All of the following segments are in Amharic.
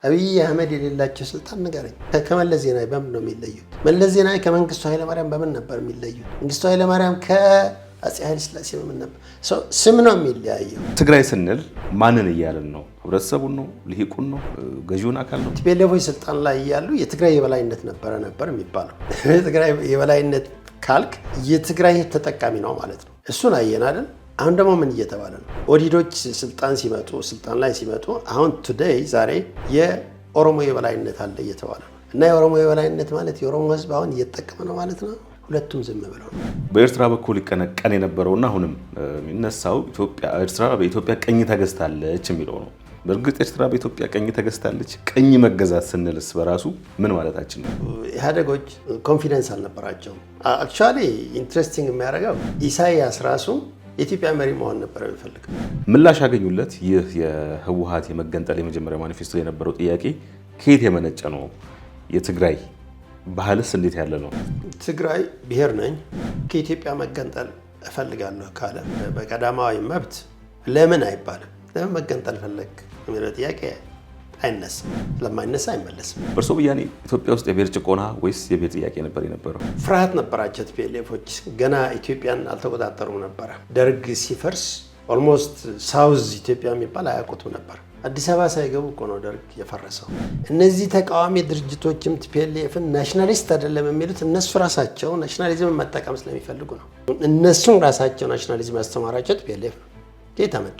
አብይ አህመድ የሌላቸው ስልጣን ንገረኝ። ከመለስ ዜናዊ በምን ነው የሚለዩት? መለስ ዜናዊ ከመንግስቱ ኃይለማርያም በምን ነበር የሚለዩት? መንግስቱ ኃይለማርያም ከአፄ ኃይለ ሥላሴ በምን ነበር? ስም ነው የሚለያየው። ትግራይ ስንል ማንን እያልን ነው? ህብረተሰቡን ነው? ልሂቁን ነው? ገዢውን አካል ነው? ቲፒኤልኤፎች ስልጣን ላይ እያሉ የትግራይ የበላይነት ነበር የሚባለው። የትግራይ የበላይነት ካልክ የትግራይ ተጠቃሚ ነው ማለት ነው። እሱን አየን አይደል? አሁን ደግሞ ምን እየተባለ ነው? ኦዲዶች ስልጣን ላይ ሲመጡ አሁን ቱዴይ ዛሬ የኦሮሞ የበላይነት አለ እየተባለ ነው። እና የኦሮሞ የበላይነት ማለት የኦሮሞ ህዝብ አሁን እየተጠቀመ ነው ማለት ነው። ሁለቱም ዝም ብለው ነው። በኤርትራ በኩል ይቀነቀን የነበረውና አሁንም የሚነሳው ኤርትራ በኢትዮጵያ ቀኝ ተገዝታለች የሚለው ነው። በእርግጥ ኤርትራ በኢትዮጵያ ቀኝ ተገዝታለች? ቀኝ መገዛት ስንልስ በራሱ ምን ማለታችን ነው? ኢህአዴጎች ኮንፊደንስ አልነበራቸውም። አክቹዋሊ ኢንትረስቲንግ የሚያደርገው ኢሳያስ ራሱ የኢትዮጵያ መሪ መሆን ነበር የሚፈልገው። ምላሽ ያገኙለት ይህ የህወሓት የመገንጠል የመጀመሪያ ማኒፌስቶ የነበረው ጥያቄ ከየት የመነጨ ነው? የትግራይ ባህልስ እንዴት ያለ ነው? ትግራይ ብሔር ነኝ ከኢትዮጵያ መገንጠል እፈልጋለሁ ካለ በቀዳማዊ መብት ለምን አይባልም? ለምን መገንጠል ፈለግ የሚለው ጥያቄ አይነሳም። ስለማይነሳ አይመለስም። በእርሶ ብያኔ ኢትዮጵያ ውስጥ የብሔር ጭቆና ወይስ የብሔር ጥያቄ ነበር የነበረው? ፍርሃት ነበራቸው። ቲፒኤልኤፎች ገና ኢትዮጵያን አልተቆጣጠሩም ነበረ። ደርግ ሲፈርስ ኦልሞስት ሳውዝ ኢትዮጵያ የሚባል አያውቁትም ነበር። አዲስ አበባ ሳይገቡ እኮ ነው ደርግ የፈረሰው። እነዚህ ተቃዋሚ ድርጅቶችም ቲፒኤልኤፍን ናሽናሊስት አይደለም የሚሉት እነሱ ራሳቸው ናሽናሊዝምን መጠቀም ስለሚፈልጉ ነው። እነሱም ራሳቸው ናሽናሊዝም ያስተማራቸው ቲፒኤልኤፍ ነው። ከየት አመጡ?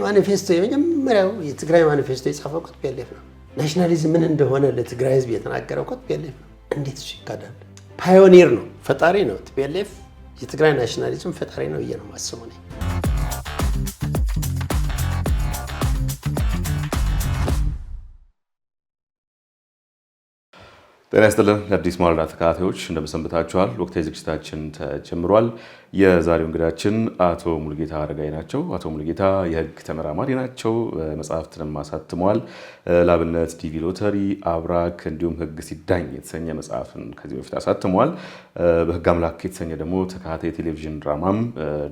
ማኒፌስቶ የመጀመሪያው የትግራይ ማኒፌስቶ የጻፈው እኮ ቲፒኤልኤፍ ነው። ናሽናሊዝም ምን እንደሆነ ለትግራይ ህዝብ የተናገረው እኮ ቲፒኤልኤፍ ነው። እንዴት እሱ ይካዳል? ፓዮኒር ነው፣ ፈጣሪ ነው። ቲፒኤልኤፍ የትግራይ ናሽናሊዝም ፈጣሪ ነው ብዬ ነው የማስበው እኔ። ጤና ይስጥልን የአዲስ ማለዳ ተከታታዮች እንደምሰንብታችኋል። ወቅታዊ ዝግጅታችን ተጀምሯል። የዛሬው እንግዳችን አቶ ሙሉጌታ አረጋይ ናቸው። አቶ ሙሉጌታ የህግ ተመራማሪ ናቸው። መጽሐፍትንም አሳትመዋል። ለአብነት ዲቪ ሎተሪ፣ አብራክ እንዲሁም ህግ ሲዳኝ የተሰኘ መጽሐፍን ከዚህ በፊት አሳትመዋል። በህግ አምላክ የተሰኘ ደግሞ ተከታታይ የቴሌቪዥን ድራማም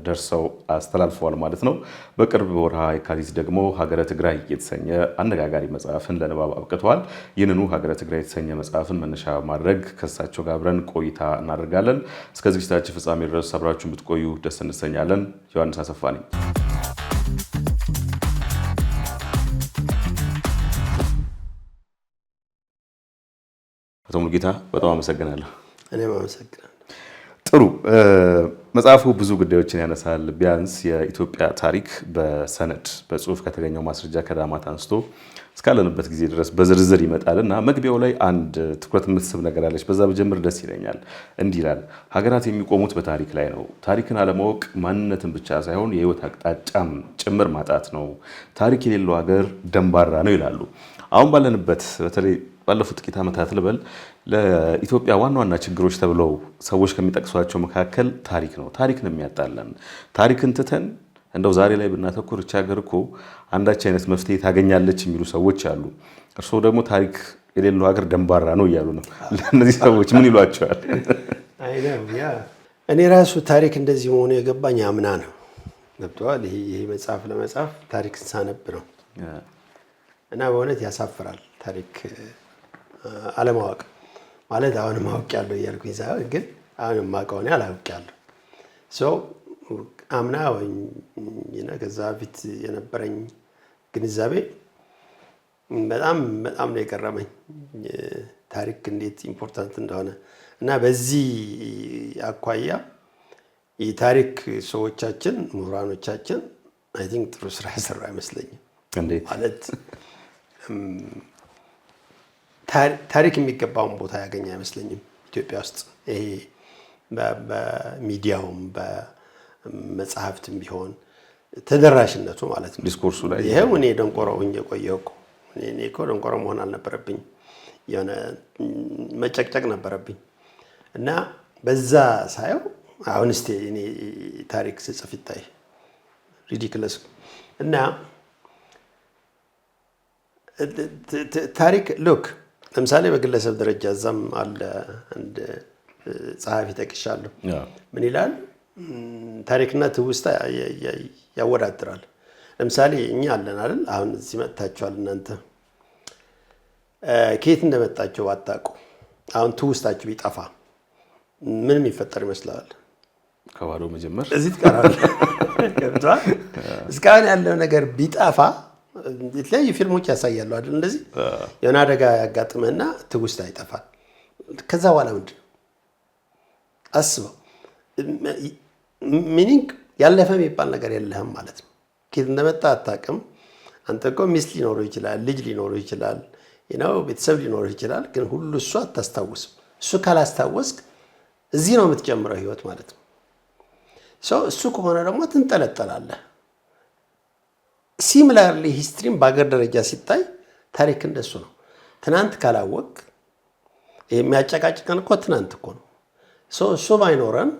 ደርሰው አስተላልፈዋል ማለት ነው። በቅርብ በወርሃ የካቲት ደግሞ ሀገረ ትግራይ የተሰኘ አነጋጋሪ መጽሐፍን ለንባብ አብቅተዋል። ይህንኑ ሀገረ ትግራይ የተሰኘ መጽሐፍን መነሻ ማድረግ ከእሳቸው ጋር አብረን ቆይታ እናደርጋለን። እስከ ዝግጅታችን ፍጻሜ ድረስ አብራችሁን ብትቆዩ ደስ እንሰኛለን። ዮሐንስ አሰፋ ነኝ። አቶ ሙሉጌታ በጣም አመሰግናለሁ። እኔም አመሰግናለሁ። ጥሩ። መጽሐፉ ብዙ ጉዳዮችን ያነሳል። ቢያንስ የኢትዮጵያ ታሪክ በሰነድ በጽሁፍ ከተገኘው ማስረጃ ከዳማት አንስቶ እስካለንበት ጊዜ ድረስ በዝርዝር ይመጣል እና መግቢያው ላይ አንድ ትኩረት የምትስብ ነገር አለች። በዛ በጀምር ደስ ይለኛል። እንዲህ ይላል፣ ሀገራት የሚቆሙት በታሪክ ላይ ነው። ታሪክን አለማወቅ ማንነትን ብቻ ሳይሆን የህይወት አቅጣጫም ጭምር ማጣት ነው። ታሪክ የሌለው ሀገር ደንባራ ነው ይላሉ። አሁን ባለንበት በተለይ ባለፉት ጥቂት ዓመታት ልበል ለኢትዮጵያ ዋና ዋና ችግሮች ተብለው ሰዎች ከሚጠቅሷቸው መካከል ታሪክ ነው። ታሪክ ነው የሚያጣለን። ታሪክን ትተን እንደው ዛሬ ላይ ብናተኩር እቺ ሀገር እኮ አንዳች አይነት መፍትሄ ታገኛለች የሚሉ ሰዎች አሉ። እርስዎ ደግሞ ታሪክ የሌለው ሀገር ደንባራ ነው እያሉ ነው። ለእነዚህ ሰዎች ምን ይሏቸዋል? እኔ ራሱ ታሪክ እንደዚህ መሆኑ የገባኝ አምና ነው። ገብተዋል። ይሄ መጽሐፍ ለመጻፍ ታሪክ ሳነብ ነው እና በእውነት ያሳፍራል ታሪክ አለማወቅ ማለት። አሁንም አውቄያለሁ እያልኩኝ ሳይሆን ግን አሁንም የማውቀው እኔ አላውቄያለሁ። አምና ወይ ከዛ በፊት የነበረኝ ግንዛቤ በጣም ነው የቀረመኝ ታሪክ እንዴት ኢምፖርታንት እንደሆነ እና በዚህ አኳያ የታሪክ ሰዎቻችን ምሁራኖቻችን አይ ቲንክ ጥሩ ስራ ያሰሩ አይመስለኝም። ማለት ታሪክ የሚገባውን ቦታ ያገኘ አይመስለኝም ኢትዮጵያ ውስጥ። ይሄ በሚዲያውም በመጽሐፍትም ቢሆን ተደራሽነቱ ማለት ነው። ዲስኮርሱ ላይ ይሄው እኔ ደንቆሮ ሆኜ ቆየሁ እኮ። እኔ እኮ ደንቆሮ መሆን አልነበረብኝ፣ የሆነ መጨቅጨቅ ነበረብኝ። እና በዛ ሳየው አሁን እስቲ እኔ ታሪክ ስጽፍ ይታይ ሪዲክለስ እና ታሪክ ሉክ ለምሳሌ በግለሰብ ደረጃ እዛም አለ አንድ ጸሐፊ ጠቅሻለሁ። ምን ይላል? ታሪክና ትውስታ ያወዳድራል። ለምሳሌ እኛ አለን አይደል? አሁን እዚህ መጥታችኋል እናንተ ከየት እንደመጣችሁ ባታውቁ አሁን ትውስታችሁ ቢጠፋ ምን የሚፈጠር ይመስላል? ከባዶ መጀመር እዚህ ትቀራለህ። ገብቶሃል? እስካሁን ያለው ነገር ቢጠፋ የተለያዩ ፊልሞች ያሳያሉ አይደል? እንደዚህ የሆነ አደጋ ያጋጥመና ትውስታ ይጠፋል። ከዛ በኋላ ምንድን ነው አስበው። ሚኒንግ ያለፈ የሚባል ነገር የለህም ማለት ነው። ከየት እንደመጣ አታውቅም። አንተ እኮ ሚስት ሊኖረው ይችላል፣ ልጅ ሊኖረው ይችላል፣ ቤተሰብ ሊኖረው ይችላል። ግን ሁሉ እሱ አታስታውስም። እሱ ካላስታወስክ እዚህ ነው የምትጀምረው ህይወት ማለት ነው። እሱ ከሆነ ደግሞ ትንጠለጠላለህ። ሲሚላርሊ ሂስትሪም በአገር ደረጃ ሲታይ ታሪክ እንደሱ ነው። ትናንት ካላወቅ የሚያጨቃጭቀን እኮ ትናንት እኮ ነው። እሱ ባይኖረን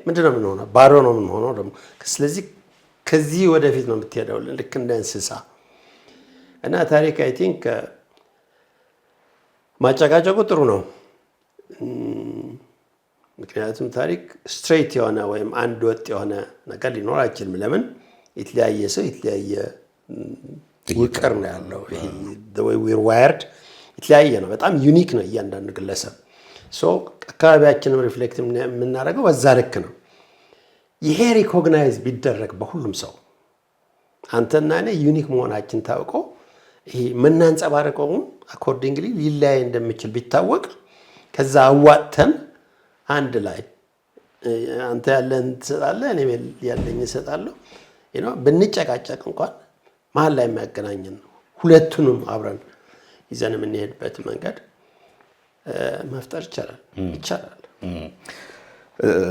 ምንድን ነው የምንሆነው? ባዶ ነው የምንሆነው ደግሞ። ስለዚህ ከዚህ ወደፊት ነው የምትሄደው ልክ እንደ እንስሳ እና ታሪክ አይ ቲንክ ማጨቃጨቁ ጥሩ ነው። ምክንያቱም ታሪክ ስትሬት የሆነ ወይም አንድ ወጥ የሆነ ነገር ሊኖር አይችልም። ለምን? የተለያየ ሰው የተለያየ ውቅር ነው ያለው። ዊር ዋየርድ የተለያየ ነው። በጣም ዩኒክ ነው እያንዳንዱ ግለሰብ። አካባቢያችንም ሪፍሌክት የምናደርገው በዛ ልክ ነው። ይሄ ሪኮግናይዝ ቢደረግ በሁሉም ሰው አንተና እኔ ዩኒክ መሆናችን ታውቆ ይሄ የምናንጸባርቀውም አኮርዲንግሊ ሊለያይ እንደሚችል ቢታወቅ ከዛ አዋጥተን አንድ ላይ አንተ ያለን ትሰጣለህ፣ እኔ ያለኝ እሰጣለሁ። ብንጨቃጨቅ እንኳን መሀል ላይ የሚያገናኘን ነው። ሁለቱንም አብረን ይዘን የምንሄድበት መንገድ መፍጠር ይቻላል።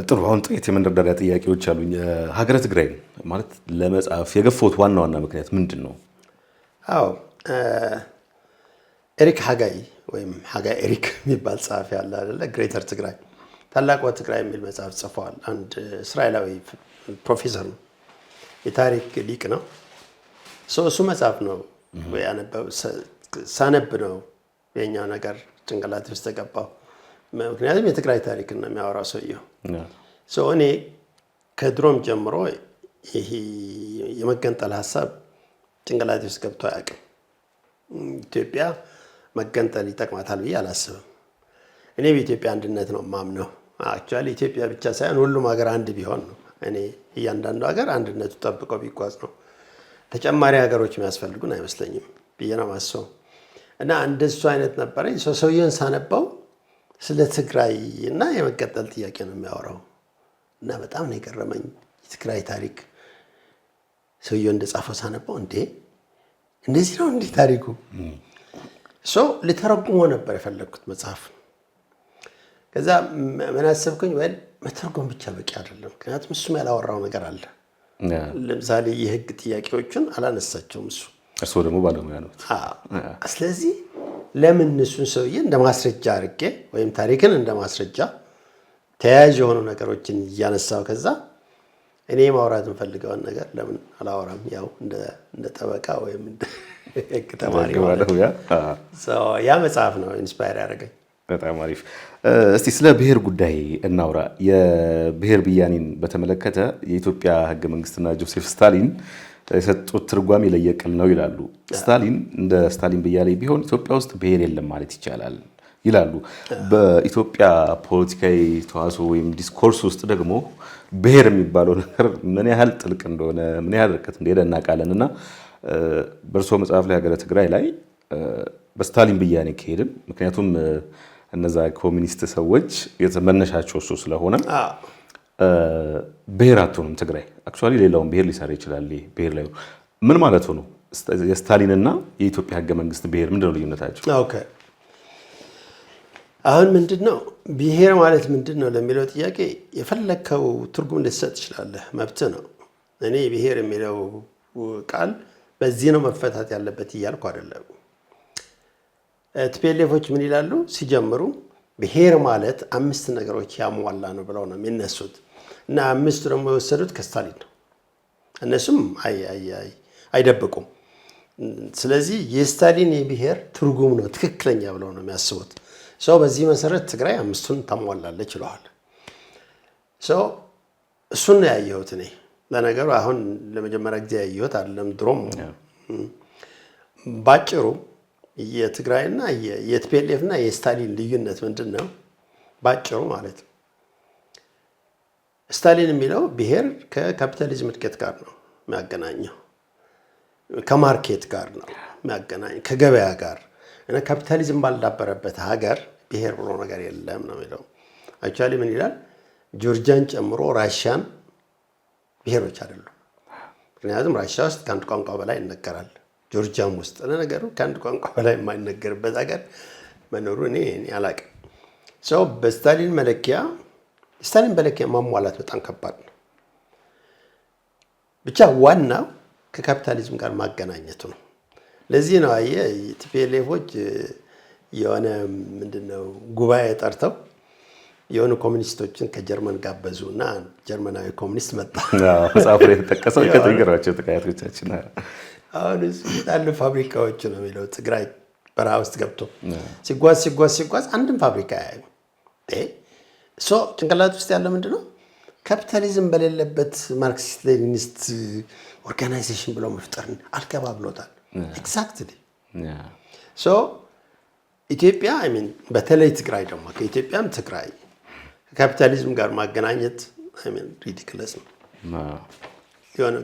ጥሩ። አሁን ጥቂት የመንደርደሪያ ጥያቄዎች አሉኝ። ሀገረ ትግራይ ማለት ለመጻፍ የገፋሁት ዋና ምክንያት ምንድን ነው? አዎ ኤሪክ ሀጋይ ወይም ሀጋይ ኤሪክ የሚባል ጸሐፊ ያለ አይደለ? ግሬተር ትግራይ ታላቋ ትግራይ የሚል መጽሐፍ ጽፈዋል። አንድ እስራኤላዊ ፕሮፌሰር ነው፣ የታሪክ ሊቅ ነው። እሱ መጽሐፍ ነው ሳነብ ነው የኛው ነገር ጭንቅላት ውስጥ ተገባው። ምክንያቱም የትግራይ ታሪክ ነው የሚያወራው ሰውየው። እኔ ከድሮም ጀምሮ ይሄ የመገንጠል ሀሳብ ጭንቅላት ውስጥ ገብቶ አያውቅም። ኢትዮጵያ መገንጠል ይጠቅማታል ብዬ አላስብም። እኔ በኢትዮጵያ አንድነት ነው የማምነው። አክቹዋሊ ኢትዮጵያ ብቻ ሳይሆን ሁሉም ሀገር አንድ ቢሆን ነው። እኔ እያንዳንዱ ሀገር አንድነቱ ጠብቆ ቢጓዝ ነው። ተጨማሪ ሀገሮች የሚያስፈልጉን አይመስለኝም ብዬ ነው የማስበው። እና እንደሱ አይነት ነበረኝ። ሰውየውን ሳነባው ስለ ትግራይ እና የመገንጠል ጥያቄ ነው የሚያወራው እና በጣም ነው የገረመኝ የትግራይ ታሪክ። ሰውየው እንደጻፈው ሳነባው እንደዚህ ነው እንዲህ ታሪኩ። ልተረጉሞ ነበር የፈለግኩት መጽሐፍ። ከዛ ምን አሰብኩኝ፣ ወይ መተርጎም ብቻ በቂ አይደለም። ምክንያቱም እሱም ያላወራው ነገር አለ። ለምሳሌ የህግ ጥያቄዎችን አላነሳቸውም እሱ። እርስዎ ደግሞ ባለሙያ ነው። ስለዚህ ለምን እሱን ሰውዬ እንደ ማስረጃ አድርጌ ወይም ታሪክን እንደ ማስረጃ ተያያዥ የሆኑ ነገሮችን እያነሳው ከዛ እኔ ማውራት የምፈልገውን ነገር ለምን አላወራም? ያው እንደ ጠበቃ ወይም እንደ ህግ ተማሪ ማለት ያ መጽሐፍ ነው ኢንስፓየር ያደረገኝ። በጣም አሪፍ። እስቲ ስለ ብሔር ጉዳይ እናውራ። የብሔር ብያኔን በተመለከተ የኢትዮጵያ ህገ መንግስትና ጆሴፍ ስታሊን የሰጡት ትርጓሜ ለየቅል ነው ይላሉ። ስታሊን እንደ ስታሊን ብያኔ ቢሆን ኢትዮጵያ ውስጥ ብሔር የለም ማለት ይቻላል ይላሉ። በኢትዮጵያ ፖለቲካዊ ተዋጽኦ ወይም ዲስኮርስ ውስጥ ደግሞ ብሔር የሚባለው ነገር ምን ያህል ጥልቅ እንደሆነ ምን ያህል ርቀት እንደሄደ እናውቃለን። እና በእርሶ መጽሐፍ ላይ ሀገረ ትግራይ ላይ በስታሊን ብያኔ ከሄድን ምክንያቱም እነዛ ኮሚኒስት ሰዎች መነሻቸው እሱ ስለሆነ ብሔር አትሆንም ትግራይ። አክቹዋሊ ሌላውን ብሔር ሊሰራ ይችላል። ብሔር ላይ ምን ማለት ነው? የስታሊንና የኢትዮጵያ ህገ መንግስት ብሔር ምንድነው ልዩነታቸው? ኦኬ አሁን ምንድነው ብሔር ማለት ምንድነው ለሚለው ጥያቄ የፈለከው ትርጉም ልትሰጥ ትችላለህ፣ መብት ነው። እኔ ብሔር የሚለው ቃል በዚህ ነው መፈታት ያለበት እያልኩ አይደለም። ቲፒኤልኤፎች ምን ይላሉ ሲጀምሩ? ብሔር ማለት 5 ነገሮች ያሟላ ነው ብለው ነው የሚነሱት እና 5 ደግሞ የወሰዱት ከስታሊን ነው። እነሱም አይደብቁም። ስለዚህ የስታሊን የብሔር ትርጉም ነው ትክክለኛ ብለው ነው የሚያስቡት። በዚህ መሰረት ትግራይ 5ቱን ታሟላለች ይለዋል። እሱን ነው ያየሁት እኔ። ለነገሩ አሁን ለመጀመሪያ ጊዜ ያየሁት አይደለም፣ ድሮም ባጭሩ የትግራይና የቲፒኤልኤፍ እና የስታሊን ልዩነት ምንድን ነው? ባጭሩ ማለት ነው ስታሊን የሚለው ብሔር ከካፒታሊዝም እድገት ጋር ነው የሚያገናኘው፣ ከማርኬት ጋር ነው የሚያገናኘው፣ ከገበያ ጋር እና ካፒታሊዝም ባልዳበረበት ሀገር ብሔር ብሎ ነገር የለም ነው የሚለው። አክቹዋሊ ምን ይላል? ጆርጂያን ጨምሮ ራሽያን ብሔሮች አይደሉም። ምክንያቱም ራሽያ ውስጥ ከአንድ ቋንቋ በላይ ይነገራል። ጆርጂያም ውስጥ ለነገሩ ከአንድ ቋንቋ በላይ የማይነገርበት ሀገር መኖሩ እኔ አላውቅም። ሰው በስታሊን መለኪያ ስታሊን መለኪያ ማሟላት በጣም ከባድ ነው። ብቻ ዋናው ከካፒታሊዝም ጋር ማገናኘቱ ነው። ለዚህ ነው አየህ ቲፒኤልኤፎች የሆነ ምንድነው ጉባኤ ጠርተው የሆኑ ኮሚኒስቶችን ከጀርመን ጋበዙ እና ጀርመናዊ ኮሚኒስት መጣ። መጽሐፉ ላይ የተጠቀሰው ከትግራዮች ተቃያቶቻችን አሁን ያሉ ፋብሪካዎች ነው የሚለው ትግራይ በረሃ ውስጥ ገብቶ ሲጓዝ አንድም ፋብሪካ ያዩ ጭንቅላት ውስጥ ያለ ምንድነው ካፒታሊዝም በሌለበት ማርክሲስት ሌኒኒስት ኦርጋናይዜሽን ብለው መፍጠር አልገባ ብሎታል። ኤግዛክትሊ ኢትዮጵያ በተለይ ትግራይ ደግሞ ከኢትዮጵያም ትግራይ ከካፒታሊዝም ጋር ማገናኘት ሪዲክለስ ነው።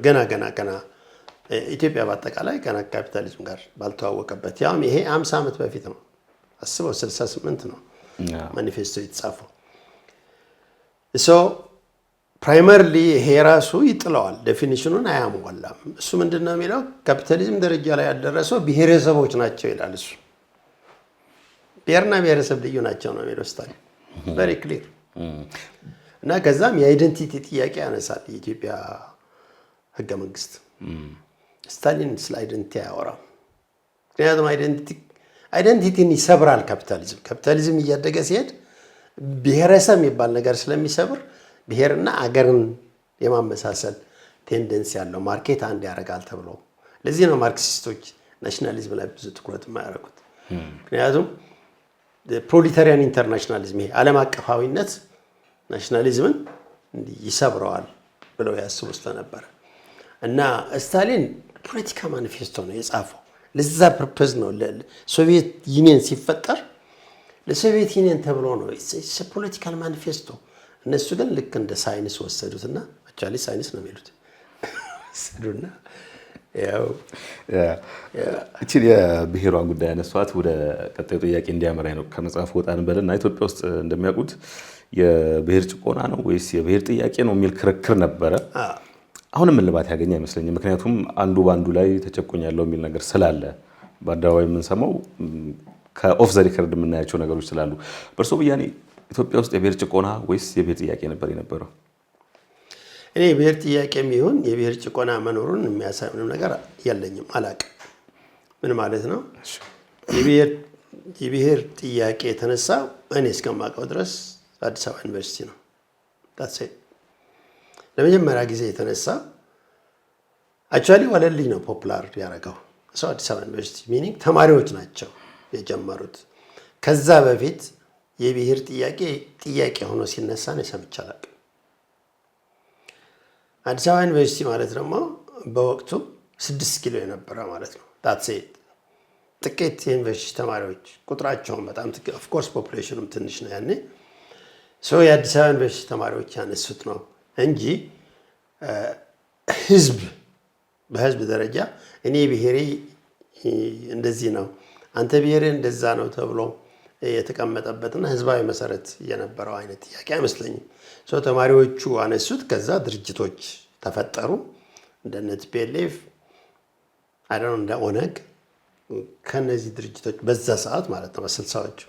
ገና ኢትዮጵያ በአጠቃላይ ገና ካፒታሊዝም ጋር ባልተዋወቀበት ያውም ይሄ 50 ዓመት በፊት ነው። አስበው 68 ነው ማኒፌስቶ የተጻፈው። ፕራይመርሊ ይሄ ራሱ ይጥለዋል፣ ዴፊኒሽኑን አያሟላም። እሱ ምንድነው የሚለው ካፒታሊዝም ደረጃ ላይ ያልደረሰው ብሔረሰቦች ናቸው ይላል። እሱ ብሔርና ብሔረሰብ ልዩ ናቸው ነው የሚለው ስታሊን ቬሪ ክሊር። እና ከዛም የአይደንቲቲ ጥያቄ ያነሳል የኢትዮጵያ ህገ መንግስት። ስታሊን ስለ አይደንቲቲ አያወራም። ምክንያቱም አይደንቲቲን ይሰብራል ካፒታሊዝም። ካፒታሊዝም እያደገ ሲሄድ ብሔረሰብ የሚባል ነገር ስለሚሰብር ብሔርና አገርን የማመሳሰል ቴንደንስ ያለው ማርኬት አንድ ያደርጋል ተብሎ ለዚህ ነው ማርክሲስቶች ናሽናሊዝም ላይ ብዙ ትኩረት የማያደርጉት። ምክንያቱም ፕሮሊታሪያን ኢንተርናሽናሊዝም ይሄ ዓለም አቀፋዊነት ናሽናሊዝምን ይሰብረዋል ብለው ያስቡ ስለነበረ እና ስታሊን ፖለቲካ ማኒፌስቶ ነው የጻፈው። ለዛ ፐርፐዝ ነው ሶቪየት ዩኒየን ሲፈጠር ለሶቪየት ዩኒየን ተብሎ ነው ፖለቲካል ማኒፌስቶ። እነሱ ግን ልክ እንደ ሳይንስ ወሰዱትና አክቹዋሊ ሳይንስ ነው የሚሉት ወሰዱና ያው እቺ የብሔሯን ጉዳይ ያነሷት ወደ ቀጣዩ ጥያቄ እንዲያመራ ነው። ከመጽሐፍ ወጣ እንበልና ኢትዮጵያ ውስጥ እንደሚያውቁት የብሔር ጭቆና ነው ወይስ የብሔር ጥያቄ ነው የሚል ክርክር ነበረ። አሁንም እልባት ያገኘ አይመስለኝም። ምክንያቱም አንዱ ባንዱ ላይ ተጨቆኛለሁ የሚል ነገር ስላለ በአደባባይ የምንሰማው ከኦፍ ዘ ሪከርድ የምናያቸው ነገሮች ስላሉ በእርሶ ብያኔ ኢትዮጵያ ውስጥ የብሔር ጭቆና ወይስ የብሔር ጥያቄ ነበር የነበረው? እኔ የብሔር ጥያቄ የሚሆን የብሔር ጭቆና መኖሩን የሚያሳይ ምንም ነገር የለኝም፣ አላውቅም። ምን ማለት ነው? የብሔር ጥያቄ የተነሳው እኔ እስከማውቀው ድረስ አዲስ አበባ ዩኒቨርሲቲ ነው። ለመጀመሪያ ጊዜ የተነሳ አክቹዋሊ ወለልኝ ነው ፖፑላር ያደረገው ሰው አዲስ አበባ ዩኒቨርሲቲ ሚኒንግ ተማሪዎች ናቸው የጀመሩት። ከዛ በፊት የብሔር ጥያቄ ሆኖ ሲነሳ ነው ሰምቼ አላውቅም። አዲስ አበባ ዩኒቨርሲቲ ማለት ደግሞ በወቅቱ 6 ኪሎ የነበረ ማለት ነው። ጥቂት የዩኒቨርሲቲ ተማሪዎች ቁጥራቸውን በጣም ኦፍ ኮርስ ፖፑሌሽኑም ትንሽ ነው ያኔ። የአዲስ አበባ ዩኒቨርሲቲ ተማሪዎች ያነሱት ነው እንጂ በህዝብ ደረጃ እኔ ብሔሬ እንደዚህ ነው አንተ ብሔሬ እንደዛ ነው ተብሎ የተቀመጠበትና ህዝባዊ መሰረት የነበረው አይነት ጥያቄ አይመስለኝም። ተማሪዎቹ አነሱት። ከዛ ድርጅቶች ተፈጠሩ እንደነ ቲፒኤልኤፍ እንደ ኦነግ። ከነዚህ ድርጅቶች በዛ ሰዓት ማለት ነው በ60ዎቹ።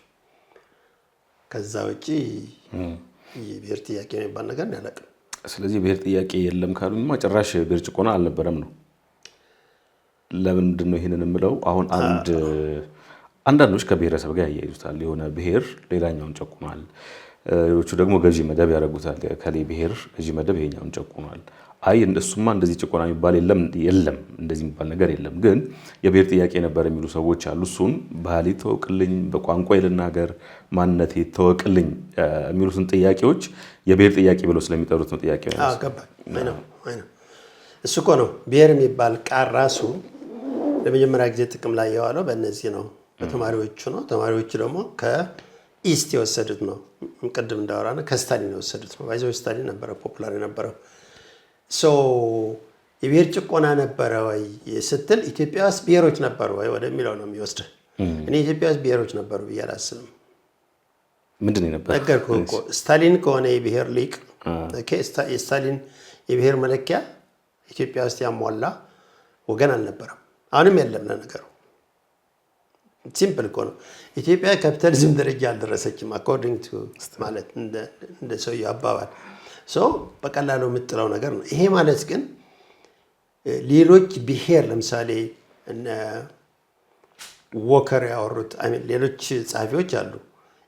ከዛ ውጪ የብሔር ጥያቄ የሚባል ነገር ያለቅም። ስለዚህ ብሔር ጥያቄ የለም ካሉኝማ ጭራሽ ብሔር ጭቆና አልነበረም ነው። ለምንድን ነው ይሄንን የምለው? አሁን አንዳንዶች ከብሔረሰብ ጋር ያያይዙታል። የሆነ ብሔር ሌላኛውን ጨቁኗል፣ ሌሎቹ ደግሞ ገዢ መደብ ያደርጉታል። ከሌ ብሔር ገዢ መደብ ይሄኛውን ጨቁኗል። አይ እሱማ እንደዚህ ጭቆና የሚባል የለም እንደዚህ የሚባል ነገር የለም። ግን የብሔር ጥያቄ ነበር የሚሉ ሰዎች አሉ። እሱን ባህሌ ተወቅልኝ፣ በቋንቋ ልናገር፣ ማንነቴ ተወቅልኝ የሚሉትን ጥያቄዎች የብሔር ጥያቄ ብለው ስለሚጠሩት ነው ጥያቄ ነው። እሱ እኮ ነው ብሔር የሚባል ቃል ራሱ ለመጀመሪያ ጊዜ ጥቅም ላይ የዋለው በእነዚህ ነው በተማሪዎቹ ነው። ተማሪዎቹ ደግሞ ከኢስት የወሰዱት ነው። ቅድም እንዳወራነው ከስታሊን የወሰዱት ነው። ባይዘው ስታሊን ነበረ ፖፑላር የነበረው። የብሔር ጭቆና ነበረ ወይ ስትል ኢትዮጵያ ውስጥ ብሔሮች ነበሩ ወይ ወደሚለው ነው የሚወስድህ። እኔ ኢትዮጵያ ውስጥ ብሔሮች ነበሩ ብዬ አላስብም። ምንድን ነው ነበር? ነገርኩህ እኮ ስታሊን ከሆነ የብሔር ሊቅ የስታሊን የብሔር መለኪያ ኢትዮጵያ ውስጥ ያሟላ ወገን አልነበረም። አሁንም የለም። ለነገሩ ሲምፕል እኮ ነው። ኢትዮጵያ ካፒታሊዝም ደረጃ አልደረሰችም። አኮርዲንግ ቱ ማለት እንደ ሰውዬው አባባል በቀላሉ የምጥለው ነገር ነው። ይሄ ማለት ግን ሌሎች ብሔር ለምሳሌ እነ ዎከር ያወሩት ሌሎች ጸሐፊዎች አሉ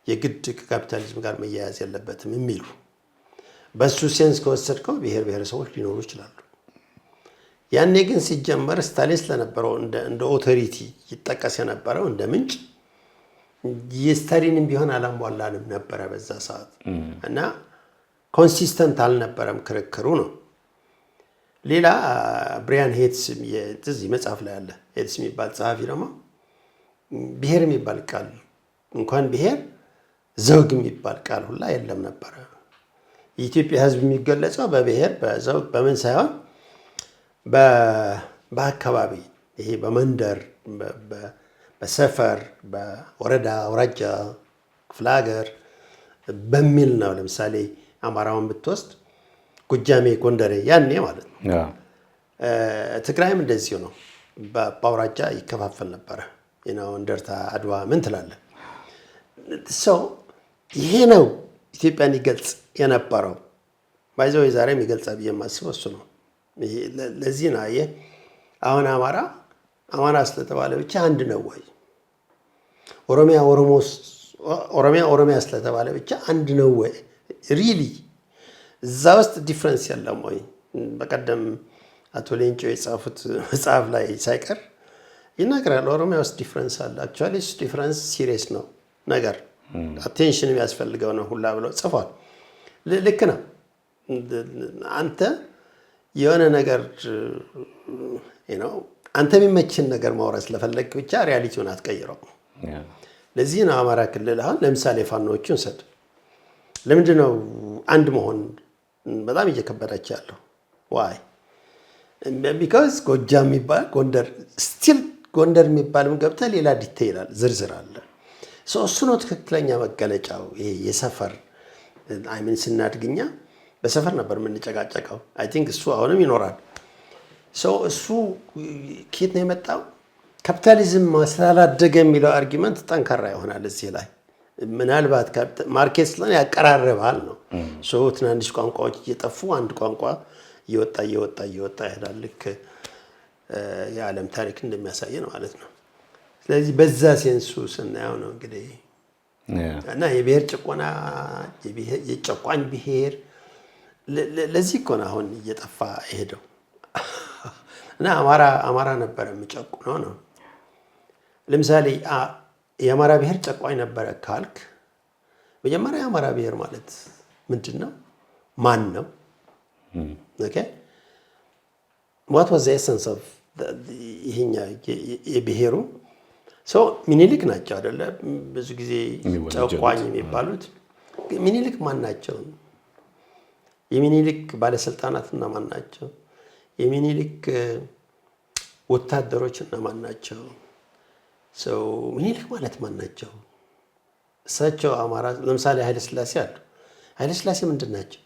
የግድ ከካፒታሊዝም ጋር መያያዝ የለበትም የሚሉ። በሱ ሴንስ ከወሰድከው ብሔር ብሔረሰቦች ሊኖሩ ይችላሉ። ያኔ ግን ሲጀመር ስታሊን ስለነበረው እንደ ኦቶሪቲ ይጠቀስ የነበረው እንደ ምንጭ የስታሊንም ቢሆን አላሟላንም ነበረ በዛ ሰዓት እና ኮንሲስተንት አልነበረም ክርክሩ ነው። ሌላ ብሪያን ሄትስ መጽሐፍ ላይ አለ። ሄትስ የሚባል ጸሐፊ ደግሞ ብሔር የሚባል ቃል እንኳን ብሔር ዘውግ የሚባል ቃል ሁላ የለም ነበረ። የኢትዮጵያ ሕዝብ የሚገለጸው በብሔር በዘውግ በምን ሳይሆን በአካባቢ ይሄ በመንደር በሰፈር በወረዳ አውራጃ ክፍለ ሀገር በሚል ነው። ለምሳሌ አማራውን ብትወስድ ጎጃሜ፣ ጎንደሬ ያኔ ማለት ነው። ትግራይም እንደዚሁ ነው። በአውራጃ ይከፋፈል ነበረ። እንደርታ፣ አድዋ ምን ትላለህ? ይሄ ነው ኢትዮጵያን ይገልጽ የነበረው። ባይዘው ዛሬ የሚገልጻ ብዬ የማስበው እሱ ነው። ለዚህ ነው አየህ አሁን አማራ ስለተባለ ብቻ አንድ ነው ወይ? ኦሮሚያ ስለተባለ ብቻ አንድ ነው ወይ? ሪሊ እዛ ውስጥ ዲፍረንስ የለም ወይ? በቀደም አቶ ሌንጮ የጻፉት መጽሐፍ ላይ ሳይቀር ይናገራል። ኦሮሚያ ውስጥ ዲፍረንስ አለ። አክቹዋሊ እሱ ዲፍረንስ ሲሪየስ ነው ነገር አቴንሽን የሚያስፈልገው ነው ሁላ ብለው ጽፏል። ልክ ነው። አንተ የሆነ ነገር አንተ የሚመችን ነገር ማውራት ስለፈለግ ብቻ ሪያሊቲውን አትቀይረው። ለዚህ ነው አማራ ክልል አሁን ለምሳሌ ፋኖዎቹን ሰድ ለምንድን ነው አንድ መሆን በጣም እየከበዳቸው ያለው? ዋይ ቢካዝ ጎጃም የሚባል ጎንደር የሚባልም ገብተህ ሌላ ዲቴይል አለ፣ ዝርዝር አለ። እሱ ነው ትክክለኛ መገለጫው። ይሄ የሰፈር ስናድግኛ በሰፈር ነበር የምንጨቃጨቀው። አይ ቲንክ እሱ አሁንም ይኖራል። እሱ ከየት ነው የመጣው? ካፒታሊዝም ስላላደገ የሚለው አርጊመንት ጠንካራ ይሆናል እዚህ ላይ። ምናልባት ማርኬት ስለሆነ ያቀራርባል ነው። ትናንሽ ቋንቋዎች እየጠፉ አንድ ቋንቋ እየወጣ ይሄዳል። ልክ የዓለም ታሪክ እንደሚያሳየን ማለት ነው። ስለዚህ በዛ ሴንሱ ስናየው ነው እንግዲህ እና የብሔር ጭቆና የጨቋኝ ብሔር ለዚህ እኮ ነው አሁን እየጠፋ ሄደው እና አማራ ነበረ የሚጨቁነው ነው። ለምሳሌ የአማራ ብሔር ጨቋኝ ነበረ ካልክ መጀመሪያ የአማራ ብሔር ማለት ምንድን ነው? ማን ነው? ኦኬ what was the essence of ይሄኛ የብሔሩ ሚኒሊክ ናቸው አይደለ? ብዙ ጊዜ ጨቋኝ የሚባሉት ሚኒሊክ ማን ናቸው? የሚኒሊክ ባለስልጣናት እነማን ናቸው? የሚኒሊክ ወታደሮች እነማን ናቸው? ሚኒሊክ ማለት ማን ናቸው? እሳቸው አማራ ለምሳሌ ኃይለ ሥላሴ አሉ። ኃይለ ሥላሴ ምንድን ናቸው?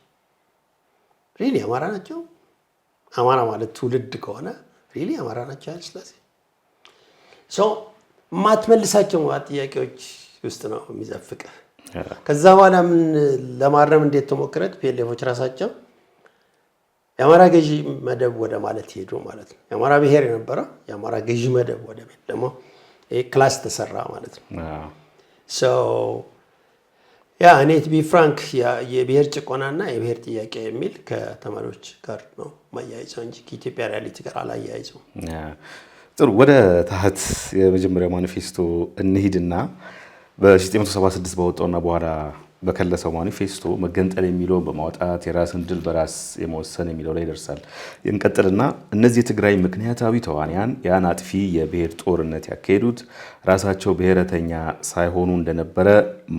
ሪሊ አማራ ናቸው? አማራ ማለት ትውልድ ከሆነ ሪሊ አማራ ናቸው ኃይለ ሥላሴ? ማትመልሳቸው ጥያቄዎች ውስጥ ነው የሚዘፍቅህ። ከዛ በኋላ ምን ለማረም እንዴት ተሞክረት ፒኤልኤፎች ራሳቸው የአማራ ገዢ መደብ ወደ ማለት ሄዱ ማለት ነው። የአማራ ብሔር የነበረው የአማራ ገዢ መደብ ወደ ቤት ደግሞ ክላስ ተሰራ ማለት ነው። እኔ ቱ ቢ ፍራንክ የብሔር ጭቆናና የብሔር ጥያቄ የሚል ከተማሪዎች ጋር ነው ማያይዘው እንጂ ከኢትዮጵያ ሪያሊቲ ጋር አላያይዘው። ጥሩ፣ ወደ ታህት የመጀመሪያው ማኒፌስቶ እንሂድና በ1976 በወጣውና በኋላ በከለሰው ማኒፌስቶ መገንጠል የሚለው በማውጣት የራስን ድል በራስ የመወሰን የሚለው ላይ ይደርሳል። እንቀጥልና እነዚህ የትግራይ ምክንያታዊ ተዋንያን ያን አጥፊ የብሔር ጦርነት ያካሄዱት ራሳቸው ብሔረተኛ ሳይሆኑ እንደነበረ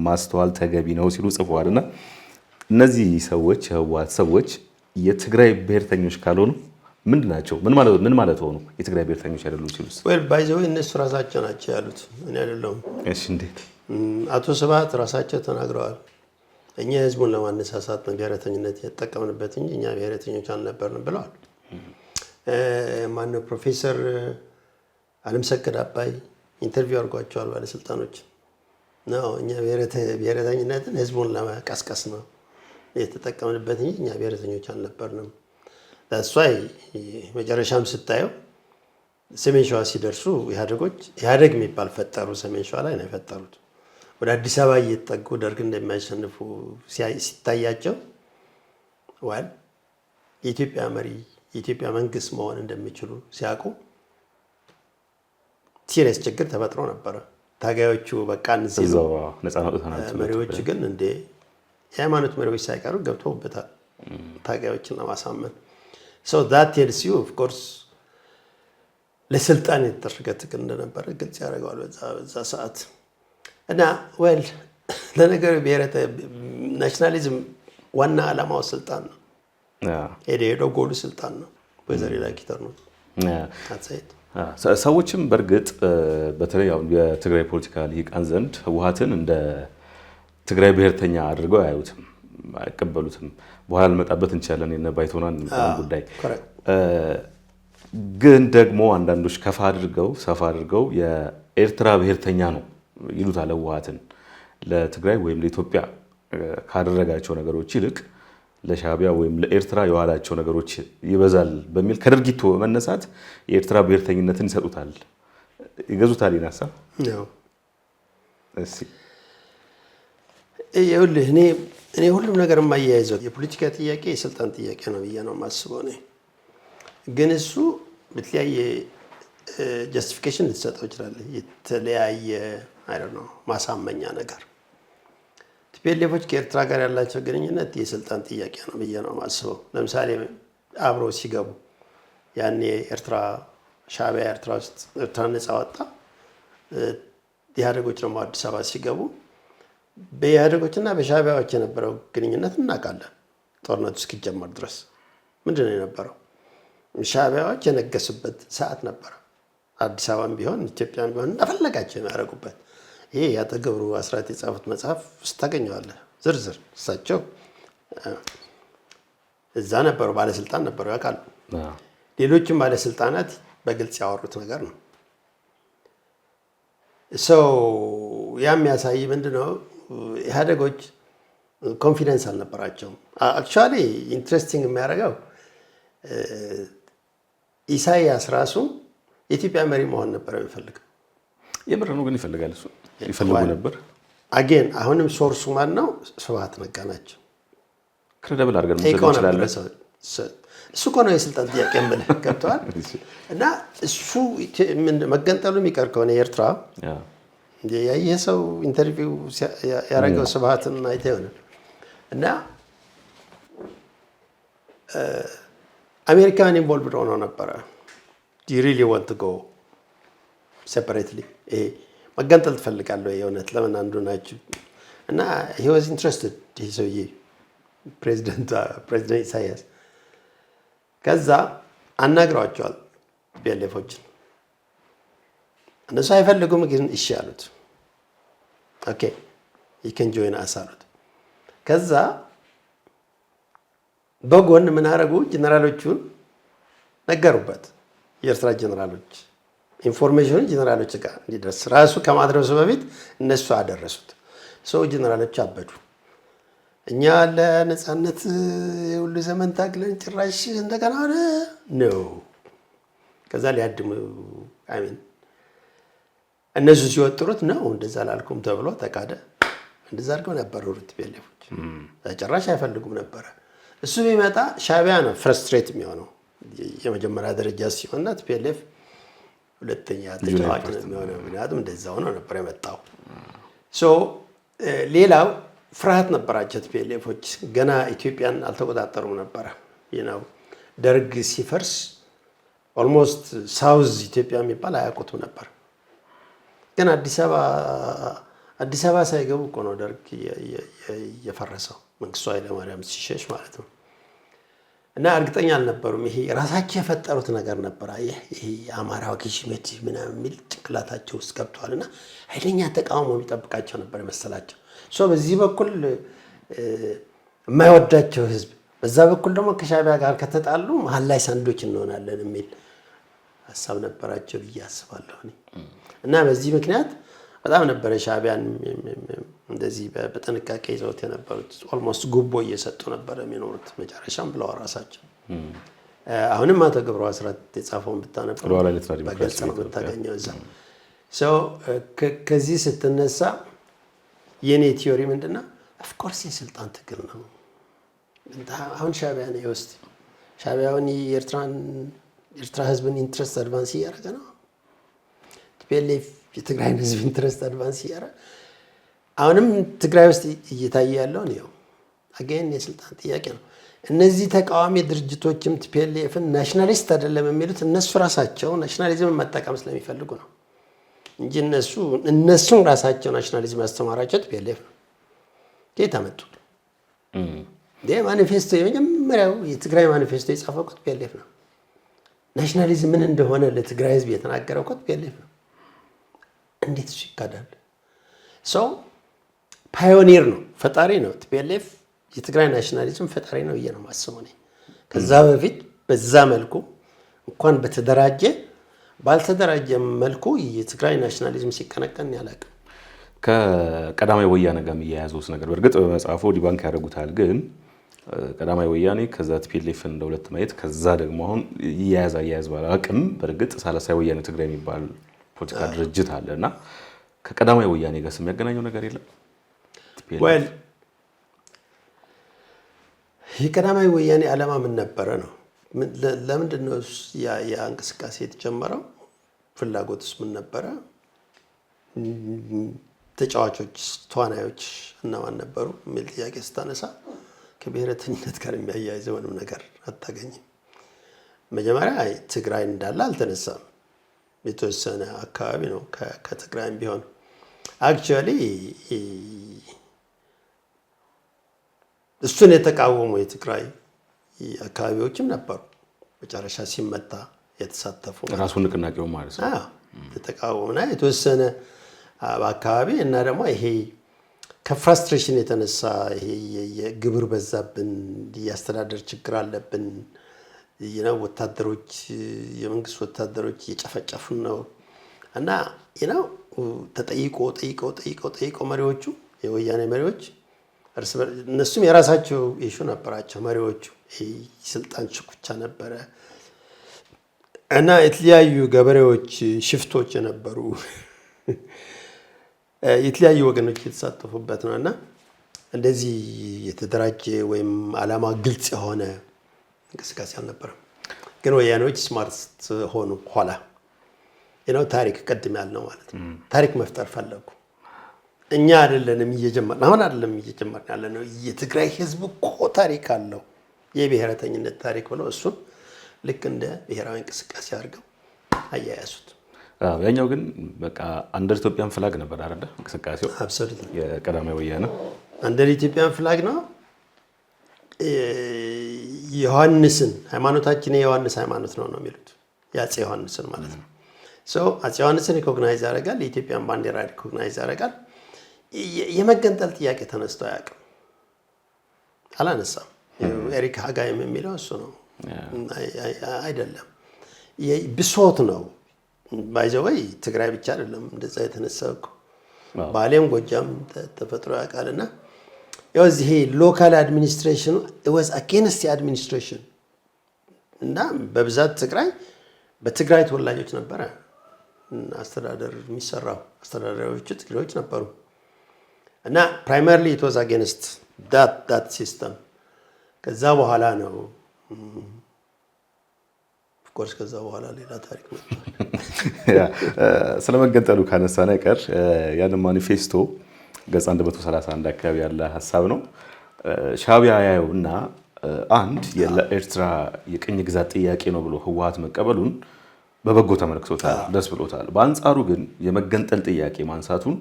ማስተዋል ተገቢ ነው ሲሉ ጽፈዋልና እነዚህ ሰዎች የህወሓት ሰዎች የትግራይ ብሔርተኞች ካልሆኑ ምንድን ናቸው? ምን ማለት ሆኑ? የትግራይ ብሔርተኞች አይደሉም ሲሉስ? ባይዘው እነሱ ራሳቸው ናቸው ያሉት፣ እኔ አይደለሁም። እሺ እንዴት? አቶ ስብሃት ራሳቸው ተናግረዋል። እኛ ህዝቡን ለማነሳሳት ነው ብሔረተኝነት የተጠቀምንበት እንጂ እኛ ብሔረተኞች አልነበርንም ብለዋል። ማነው ፕሮፌሰር አለምሰገድ አባይ ኢንተርቪው አድርጓቸዋል ባለስልጣኖች ነው። እኛ ብሔረተኝነትን ህዝቡን ለመቀስቀስ ነው የተጠቀምንበት እንጂ እኛ ብሔረተኞች አልነበርንም። እሷይ መጨረሻም ስታየው ሰሜን ሸዋ ሲደርሱ ኢህአዴግ የሚባል ፈጠሩ። ሰሜን ሸዋ ላይ ነው የፈጠሩት። ወደ አዲስ አበባ እየተጠጉ ደርግ እንደሚያሸንፉ ሲታያቸው የኢትዮጵያ መሪ የኢትዮጵያ መንግስት መሆን እንደሚችሉ ሲያውቁ ሲሪየስ ችግር ተፈጥሮ ነበረ። ታጋዮቹ በቃ እንሲሉ መሪዎቹ ግን እንደ የሃይማኖት መሪዎች ሳይቀሩ ገብተውበታል ታጋዮችን ለማሳመን። So that tells you of course ለስልጣን የተደረገ ትግል እንደነበረ ግልጽ ያደርገዋል በዛ ሰዓት። እና ለነገሩ ናሽናሊዝም ዋና ዓላማው ስልጣን ነው። ሄዶ ጎሉ ስልጣን ነው። በዘሬ ላይ ኪተር ነው። ሰዎችም በእርግጥ በተለይ የትግራይ ፖለቲካ ልሂቃን ዘንድ ህወሓትን እንደ ትግራይ ብሔርተኛ አድርገው አያዩትም፣ አይቀበሉትም። በኋላ ልመጣበት እንችላለን የነባይቶናን ጉዳይ። ግን ደግሞ አንዳንዶች ሰፋ አድርገው የኤርትራ ብሔርተኛ ነው ይሉታል ህወሓትን። ለትግራይ ወይም ለኢትዮጵያ ካደረጋቸው ነገሮች ይልቅ ለሻዕቢያ ወይም ለኤርትራ የዋላቸው ነገሮች ይበዛል በሚል ከድርጊቱ በመነሳት የኤርትራ ብሔርተኝነትን ይሰጡታል፣ ይገዙታል። ይናሳ እኔ ሁሉም ነገር የማያይዘው የፖለቲካ ጥያቄ የስልጣን ጥያቄ ነው ብዬ ነው የማስበው። ግን እሱ በተለያየ ጀስቲፊኬሽን ልትሰጠው ይችላል። የተለያየ ማሳመኛ ነገር። ቲፒኤልኤፎች ከኤርትራ ጋር ያላቸው ግንኙነት የስልጣን ጥያቄ ነው ብዬ ነው የማስበው። ለምሳሌ አብረው ሲገቡ ያኔ ሻዕቢያ ኤርትራ ነፃ ወጣ። ኢህአዴጎች ደግሞ አዲስ አበባ ሲገቡ በኢህአዴጎችና በሻዕቢያዎች የነበረው ግንኙነት እናውቃለን። ጦርነቱ እስኪጀመር ድረስ ምንድን ነው የነበረው? ሻዕቢያዎች የነገሱበት ሰዓት ነበረ። አዲስ አበባም ቢሆን ኢትዮጵያም ቢሆን እንደፈለጋቸው የሚያደርጉበት። ይሄ የአቶ ገብሩ አስራት የጻፉት መጽሐፍ ውስጥ ታገኘዋለህ ዝርዝር። እሳቸው እዛ ነበሩ፣ ባለስልጣን ነበሩ፣ ያውቃሉ። ሌሎችም ባለስልጣናት በግልጽ ያወሩት ነገር ነው። ሰው ያ የሚያሳይ ምንድነው? ኢህአዴጎች ኮንፊደንስ አልነበራቸውም። አክቹዋሊ ኢንትረስቲንግ የሚያደርገው ኢሳያስ ራሱ የኢትዮጵያ መሪ መሆን ነበር የሚፈልገው። የምር ነው ግን ይፈልጋል፣ እሱ ይፈልጉ ነበር። አጌን አሁንም ሶርሱ ማን ነው? ስብሃት ነጋ ናቸው። ክሬዲብል አድርገን መውሰድ እንችላለን። እሱ እኮ ነው የስልጣን ጥያቄ የምልህ፣ ገብተዋል። እና እሱ መገንጠሉ የሚቀር ከሆነ የኤርትራ ያየህ ሰው ኢንተርቪው ያደረገው ስብሃትን አይተህ ይሆናል። እና አሜሪካን ኢንቮልቭድ ሆነው ነበረ። ዩ ሪሊ ዋንት ቱ ጎ ሴፐሬትሊ፣ መገንጠል ትፈልጋለህ የእውነት? ለምን አንዱ ናችሁ? እና ሂ ዋዝ ኢንትረስትድ ይህ ሰውዬ ፕሬዚደንት ኢሳያስ። ከዛ አናግረዋቸዋል ቲፒኤልኤፎችን። እነሱ አይፈልጉም፣ ግን እሺ አሉት። ኦኬ ዩ ካን ጆይን አስ አሉት። ከዛ በጎን ምን አደረጉ? ጀነራሎቹን ነገሩበት። የኤርትራ ጀነራሎች ኢንፎርሜሽኑን ጀነራሎች ጋር እንዲደርስ ራሱ ከማድረሱ በፊት እነሱ አደረሱት። ሰው ጀነራሎች አበዱ። እኛ ለነፃነት የሁሉ ዘመን ታግለን ጭራሽ እንደገና ነው። ከዛ ሊያድሙ አሚን እነሱ ሲወጥሩት ነው እንደዛ ላልኩም ተብሎ ተካደ። እንደዛ አድርገው ነበር ቲፒኤልኤፎች። ጭራሽ አይፈልጉም ነበረ። እሱ ቢመጣ ሻዕቢያ ነው ፍረስትሬት የሚሆነው የመጀመሪያ ደረጃ ሲሆንና ቲፒኤልኤፍ ሁለተኛ ተጫዋች ነው የሚሆነው። ምክንያቱም እንደዛ ሆኖ ነበር የመጣው። ሌላው ፍርሃት ነበራቸው ቲፒኤልኤፎች። ገና ኢትዮጵያን አልተቆጣጠሩም ነበረ። ደርግ ሲፈርስ ኦልሞስት ሳውዝ ኢትዮጵያ የሚባል አያውቁትም ነበር። ግን አዲስ አበባ ሳይገቡ እኮ ነው ደርግ የፈረሰው፣ መንግስቱ ኃይለማርያም ሲሸሽ ማለት ነው። እና እርግጠኛ አልነበሩም። ይሄ ራሳቸው የፈጠሩት ነገር ነበር። ይሄ የአማራ ገዥነት ምናምን የሚል ጭንቅላታቸው ውስጥ ገብቷል። እና ኃይለኛ ተቃውሞ የሚጠብቃቸው ነበር የመሰላቸው። በዚህ በኩል የማይወዳቸው ህዝብ፣ በዛ በኩል ደግሞ ከሻዕቢያ ጋር ከተጣሉ መሀል ላይ ሳንዶች እንሆናለን የሚል ሀሳብ ነበራቸው ብዬ አስባለሁ። እና በዚህ ምክንያት በጣም ነበረ ሻዕቢያን እንደዚህ በጥንቃቄ ይዘውት የነበሩት። ኦልሞስት ጉቦ እየሰጡ ነበረ የሚኖሩት መጨረሻም ብለዋል ራሳቸው። አሁንም አቶ ገብሩ አስራት የጻፈውን ብታነበው በግልጽ ነው የምታገኘው እዛ። ከዚህ ስትነሳ የኔ ቲዮሪ ምንድነው? ኦፍኮርስ የስልጣን ትግል ነው። አሁን ሻዕቢያ ነው የውስጥ ሻዕቢያውን የኤርትራ ህዝብን ኢንትረስት አድቫንስ እያደረገ ነው። ቲፒኤልኤፍ የትግራይን ህዝብ ኢንትረስት አድቫንስ እያደረገ አሁንም ትግራይ ውስጥ እየታየ ያለው ነው። አገን የስልጣን ጥያቄ ነው። እነዚህ ተቃዋሚ ድርጅቶችም ቲፒኤልኤፍን ናሽናሊስት አይደለም የሚሉት እነሱ ራሳቸው ናሽናሊዝምን መጠቀም ስለሚፈልጉ ነው እንጂ እነሱን ራሳቸው ናሽናሊዝም ያስተማራቸው ቲፒኤልኤፍ ነው። ከየት አመጡ? ማኒፌስቶ የመጀመሪያው የትግራይ ማኒፌስቶ የጻፈው ቲፒኤልኤፍ ነው። ናሽናሊዝም ምን እንደሆነ ለትግራይ ህዝብ የተናገረው ቲፒኤልኤፍ ነው። እንዴት እሱ ይካዳል? ፓዮኒር ነው፣ ፈጣሪ ነው። ቲፒኤልኤፍ የትግራይ ናሽናሊዝም ፈጣሪ ነው ብዬ ነው የማስበው። ከዛ በፊት በዛ መልኩ እንኳን በተደራጀ ባልተደራጀ መልኩ የትግራይ ናሽናሊዝም ሲቀነቀን ያላቅም። ከቀዳማዊ ወያኔ ጋር የሚያያዙት ነገር በእርግጥ በመጽሐፉ ዲባንክ ያደርጉታል። ግን ቀዳማዊ ወያኔ ከዛ ቲፒኤልኤፍን እንደ ሁለት ማየት ከዛ ደግሞ አሁን እያያዝ ባለ አቅም በእርግጥ ሳልሳይ ወያኔ ትግራይ የሚባል ፖለቲካ ድርጅት አለ እና ከቀዳማዊ ወያኔ ጋር የሚያገናኘው ነገር የለም። ወል የቀዳማዊ ወያኔ ዓላማ ምን ነበረ ነው? ለምንድን ነው ያ እንቅስቃሴ የተጀመረው? ፍላጎትስ ምን ነበረ? ተጫዋቾች፣ ተዋናዮች እነማን ነበሩ የሚል ጥያቄ ስታነሳ ከብሔረተኝነት ጋር የሚያያይዘው ምንም ነገር አታገኝም። መጀመሪያ ትግራይ እንዳለ አልተነሳም። የተወሰነ አካባቢ ነው ከትግራይም ቢሆን አክቹዋሊ እሱን የተቃወሙ የትግራይ አካባቢዎችም ነበሩ። መጨረሻ ሲመታ የተሳተፉ ራሱ ንቅናቄው ማለት ነው የተቃወሙና የተወሰነ በአካባቢ እና ደግሞ ይሄ ከፍራስትሬሽን የተነሳ ይሄ የግብር በዛብን፣ የአስተዳደር ችግር አለብን፣ ወታደሮች የመንግስት ወታደሮች እየጨፈጨፉን ነው እና ተጠይቆ መሪዎቹ የወያኔ መሪዎች እነሱም የራሳቸው ኢሹ ነበራቸው። መሪዎቹ ስልጣን ሽኩቻ ነበረ እና የተለያዩ ገበሬዎች፣ ሽፍቶች የነበሩ የተለያዩ ወገኖች የተሳተፉበት ነው እና እንደዚህ የተደራጀ ወይም ዓላማ ግልጽ የሆነ እንቅስቃሴ አልነበረም። ግን ወያኔዎች ስማርት ሆኑ። ኋላ ታሪክ ቅድም ያልነው ማለት ነው ታሪክ መፍጠር ፈለጉ። እኛ አይደለንም እየጀመርን ያለ ነው። የትግራይ ህዝብ እኮ ታሪክ አለው የብሔረተኝነት ታሪክ ብለው እሱን ልክ እንደ ብሔራዊ እንቅስቃሴ አድርገው አያያዙት። ያኛው ግን በቃ አንደር ኢትዮጵያን ፍላግ ነበር አይደል? እንቅስቃሴው አብሶሉትሊ የቀዳማዊ ወያኔ አንደር ኢትዮጵያን ፍላግ ነው። ዮሐንስን ሃይማኖታችን የዮሐንስ ሃይማኖት ነው የሚሉት የአፄ ዮሐንስን ማለት ነው። አፄ ዮሐንስን ሪኮግናይዝ ያደርጋል። የኢትዮጵያን ባንዲራ ሪኮግናይዝ ያደርጋል። የመገንጠል ጥያቄ ተነስቶ አያውቅም፣ አላነሳም። ኤሪክ ሃጋይም የሚለው እሱ ነው አይደለም። ብሶት ነው ባይዘወይ ትግራይ ብቻ አይደለም እንደዛ የተነሳው ባሌም ጎጃም ተፈጥሮ ያውቃልና ያው እዚህ ሎካል አድሚኒስትሬሽኑ was against the administration እና በብዛት ትግራይ በትግራይ ተወላጆች ነበረ አስተዳደር የሚሰራው። አስተዳዳሪዎቹ ትግሬዎች ነበሩ እና primarily it was against that system። ከዛ በኋላ ነው ኮርስ ከዛ በኋላ ሌላ ታሪክ ነው። ስለመገንጠሉ ካነሳን አይቀር ያን ማኒፌስቶ ገጽ 131 አካባቢ ያለ ሀሳብ ነው። ሻዕቢያ ያየውና አንድ የኤርትራ የቅኝ ግዛት ጥያቄ ነው ብሎ ህወሓት መቀበሉን በበጎ ተመልክቶታል፣ ደስ ብሎታል። በአንጻሩ ግን የመገንጠል ጥያቄ ማንሳቱን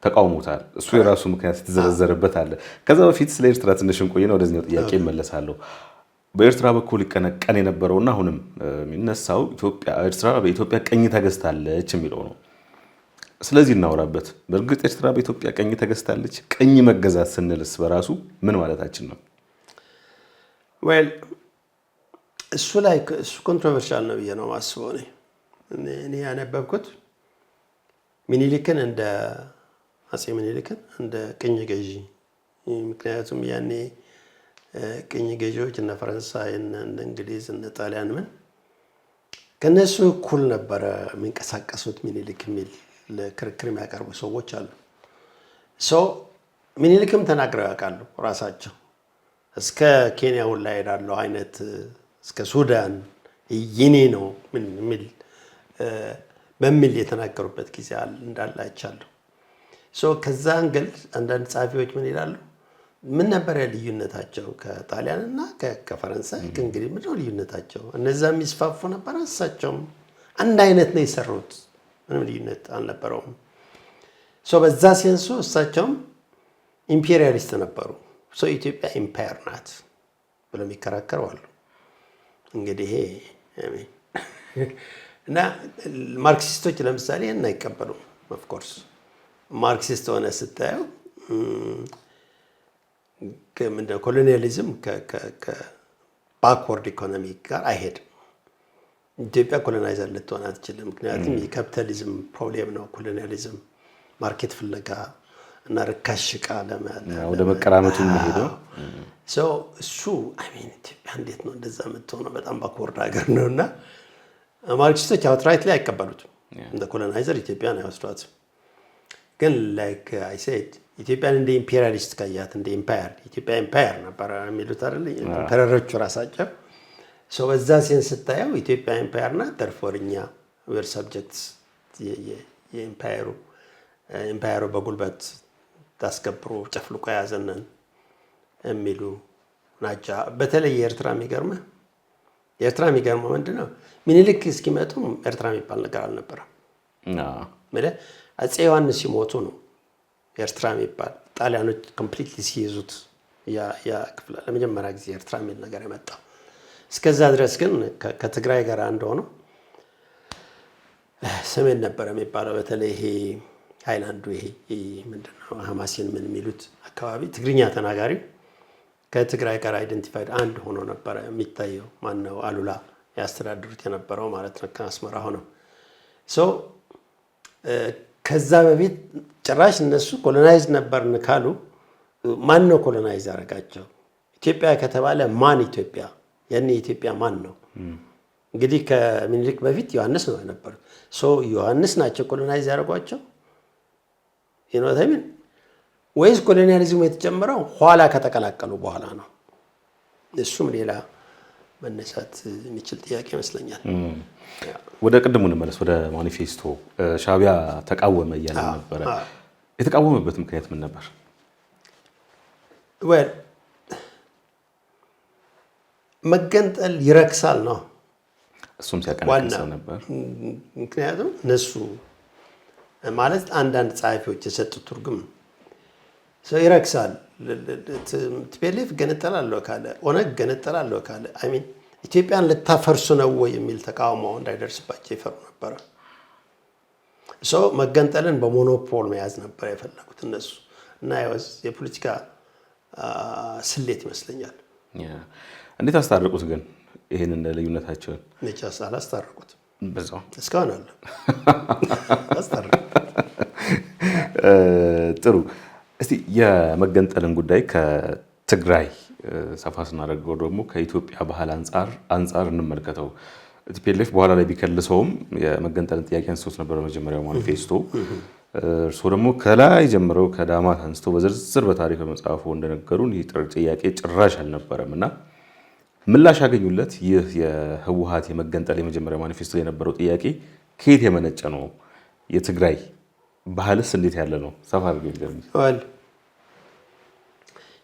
ተቃውሞታል። እሱ የራሱ ምክንያት የተዘረዘረበት አለ። ከዛ በፊት ስለ ኤርትራ ትንሽ እንቆይና ወደዚህኛው ጥያቄ እመለሳለሁ። በኤርትራ በኩል ይቀነቀን የነበረውና አሁንም የሚነሳው ኤርትራ በኢትዮጵያ ቀኝ ተገዝታለች የሚለው ነው። ስለዚህ እናወራበት። በእርግጥ ኤርትራ በኢትዮጵያ ቀኝ ተገዝታለች? ቀኝ መገዛት ስንልስ በራሱ ምን ማለታችን ነው? እሱ ላይ እሱ ኮንትሮቨርሻል ነው ብዬ ነው ማስበው። እኔ ያነበብኩት ሚኒሊክን እንደ አፄ ሚኒሊክን እንደ ቅኝ ገዢ፣ ምክንያቱም ያኔ ቅኝ ገዢዎች እነ ፈረንሳይ እነ እንግሊዝ እነ ጣሊያን ምን ከነሱ እኩል ነበረ የሚንቀሳቀሱት ሚኒሊክ የሚል ለክርክር የሚያቀርቡ ሰዎች አሉ። ሚኒሊክም ተናግረው ያውቃሉ ራሳቸው። እስከ ኬንያ ሁላ ሄዳለሁ አይነት እስከ ሱዳን የኔ ነው በሚል የተናገሩበት ጊዜ እንዳለ አይቻለሁ። ከዛ አንገል አንዳንድ ጸሐፊዎች ምን ይላሉ? ምን ነበረ ልዩነታቸው ከጣሊያን እና ከፈረንሳይ ከእንግሊዝ? ምንድን ነው ልዩነታቸው? እነዛ የሚስፋፉ ነበር፣ እሳቸውም አንድ አይነት ነው የሰሩት። ምንም ልዩነት አልነበረውም። በዛ ሴንሱ እሳቸውም ኢምፔሪያሊስት ነበሩ። ኢትዮጵያ ኢምፓየር ናት ብለው የሚከራከሩ አሉ። እንግዲህ እና ማርክሲስቶች ለምሳሌ እና አይቀበሉም። ኦፍኮርስ ማርክሲስት ሆነ ስታየው ምንድነው ኮሎኒያሊዝም ከባክወርድ ኢኮኖሚ ጋር አይሄድም። ኢትዮጵያ ኮሎናይዘር ልትሆን አትችልም። ምክንያቱም የካፒታሊዝም ፕሮብሌም ነው ኮሎኒያሊዝም፣ ማርኬት ፍለጋ እና ርካሽ ዕቃ ወደ መቀራመቱ የሚሄደው እሱ ኢትዮጵያ እንዴት ነው እንደዛ የምትሆነው? በጣም ባክወርድ ሀገር ነው። እና ማርክሲስቶች አውትራይት ላይ አይቀበሉትም። እንደ ኮሎናይዘር ኢትዮጵያን አይወስዷትም። ግን ላይክ አይ ሴድ ኢትዮጵያን እንደ ኢምፔሪያሊስት ካያት እንደ ኢምፓየር፣ ኢትዮጵያ ኢምፓየር ነበር የሚሉት አይደል ኢምፔረሮቹ ራሳቸው። በዛ ሴንስ ስታየው ኢትዮጵያ ኢምፓየር ናት። ተርፎር እኛ ዌር ሰብጀክትስ የኢምፓየሩ በጉልበት ታስከብሮ ጨፍልቆ የያዘንን የሚሉ ናቸው። በተለይ የኤርትራ የሚገርመው ምንድነው ሚኒሊክ እስኪመጡ ኤርትራ የሚባል ነገር አልነበረም። አፄ ዮሐንስ ሲሞቱ ነው ኤርትራ የሚባል ጣሊያኖች ኮምፕሊትሊ ሲይዙት ያ ክፍል ለመጀመሪያ ጊዜ ኤርትራ የሚል ነገር የመጣው። እስከዛ ድረስ ግን ከትግራይ ጋር እንደሆነ ሰሜን ነበር የሚባለው። በተለይ ይሄ ሃይላንዱ ይሄ ምንድነው ሀማሴን ምን የሚሉት አካባቢ ትግርኛ ተናጋሪ ከትግራይ ጋር አይደንቲፋይድ አንድ ሆኖ ነበር የሚታየው። ማነው አሉላ ያስተዳድሩት የነበረው ማለት ነው ከአስመራ ሆነው። ከዛ በፊት ጭራሽ እነሱ ኮሎናይዝ ነበርን ካሉ ማን ነው ኮሎናይዝ ያደረጋቸው? ኢትዮጵያ ከተባለ ማን ኢትዮጵያ? ያኔ ኢትዮጵያ ማን ነው? እንግዲህ ከሚኒሊክ በፊት ዮሐንስ ነው የነበሩት። ዮሐንስ ናቸው ኮሎናይዝ ያደረጓቸው ወይስ ኮሎኒያሊዝሙ የተጀመረው ኋላ ከተቀላቀሉ በኋላ ነው? እሱም ሌላ መነሳት የሚችል ጥያቄ ይመስለኛል። ወደ ቅድሙ እንመለስ። ወደ ማኒፌስቶ ሻዕቢያ ተቃወመ እያለ ነበረ። የተቃወመበት ምክንያት ምን ነበር? መገንጠል ይረክሳል ነው እሱም ሲያቀነቅሰው ነበር። ምክንያቱም እነሱ ማለት አንዳንድ ጸሐፊዎች የሰጡት ትርጉም ይረክሳል። ቲፒኤልኤፍ ገነጠላለሁ ካለ፣ ኦነግ ገነጠላለሁ ካለ ኢትዮጵያን ልታፈርሱ ነው ወይ የሚል ተቃውሞ እንዳይደርስባቸው ይፈሩ ነበረ። መገንጠልን በሞኖፖል መያዝ ነበር የፈለጉት እነሱ እና የፖለቲካ ስሌት ይመስለኛል። እንዴት አስታረቁት ግን ይሄንን ልዩነታቸውን? ነቻስ አላስታረቁት በዛው እስካሁን አለ አስታረቁ። ጥሩ። እስቲ የመገንጠልን ጉዳይ ከትግራይ ሰፋ ስናደርገው ደግሞ ከኢትዮጵያ ባህል አንጻር እንመልከተው። ቲፒኤልኤፍ በኋላ ላይ ቢከልሰውም የመገንጠልን ጥያቄ አንስቶት ነበር በመጀመሪያው ማኒፌስቶ። እርስዎ ደግሞ ከላይ ጀምረው ከዳማት አንስተው በዝርዝር በታሪክ መጽሐፉ እንደነገሩን ይህ ጥያቄ ጭራሽ አልነበረም እና ምላሽ ያገኙለት። ይህ የህወሓት የመገንጠል የመጀመሪያ ማኒፌስቶ የነበረው ጥያቄ ከየት የመነጨ ነው? የትግራይ ባህልስ እንዴት ያለ ነው? ሰፋ አድርገው ይገርም።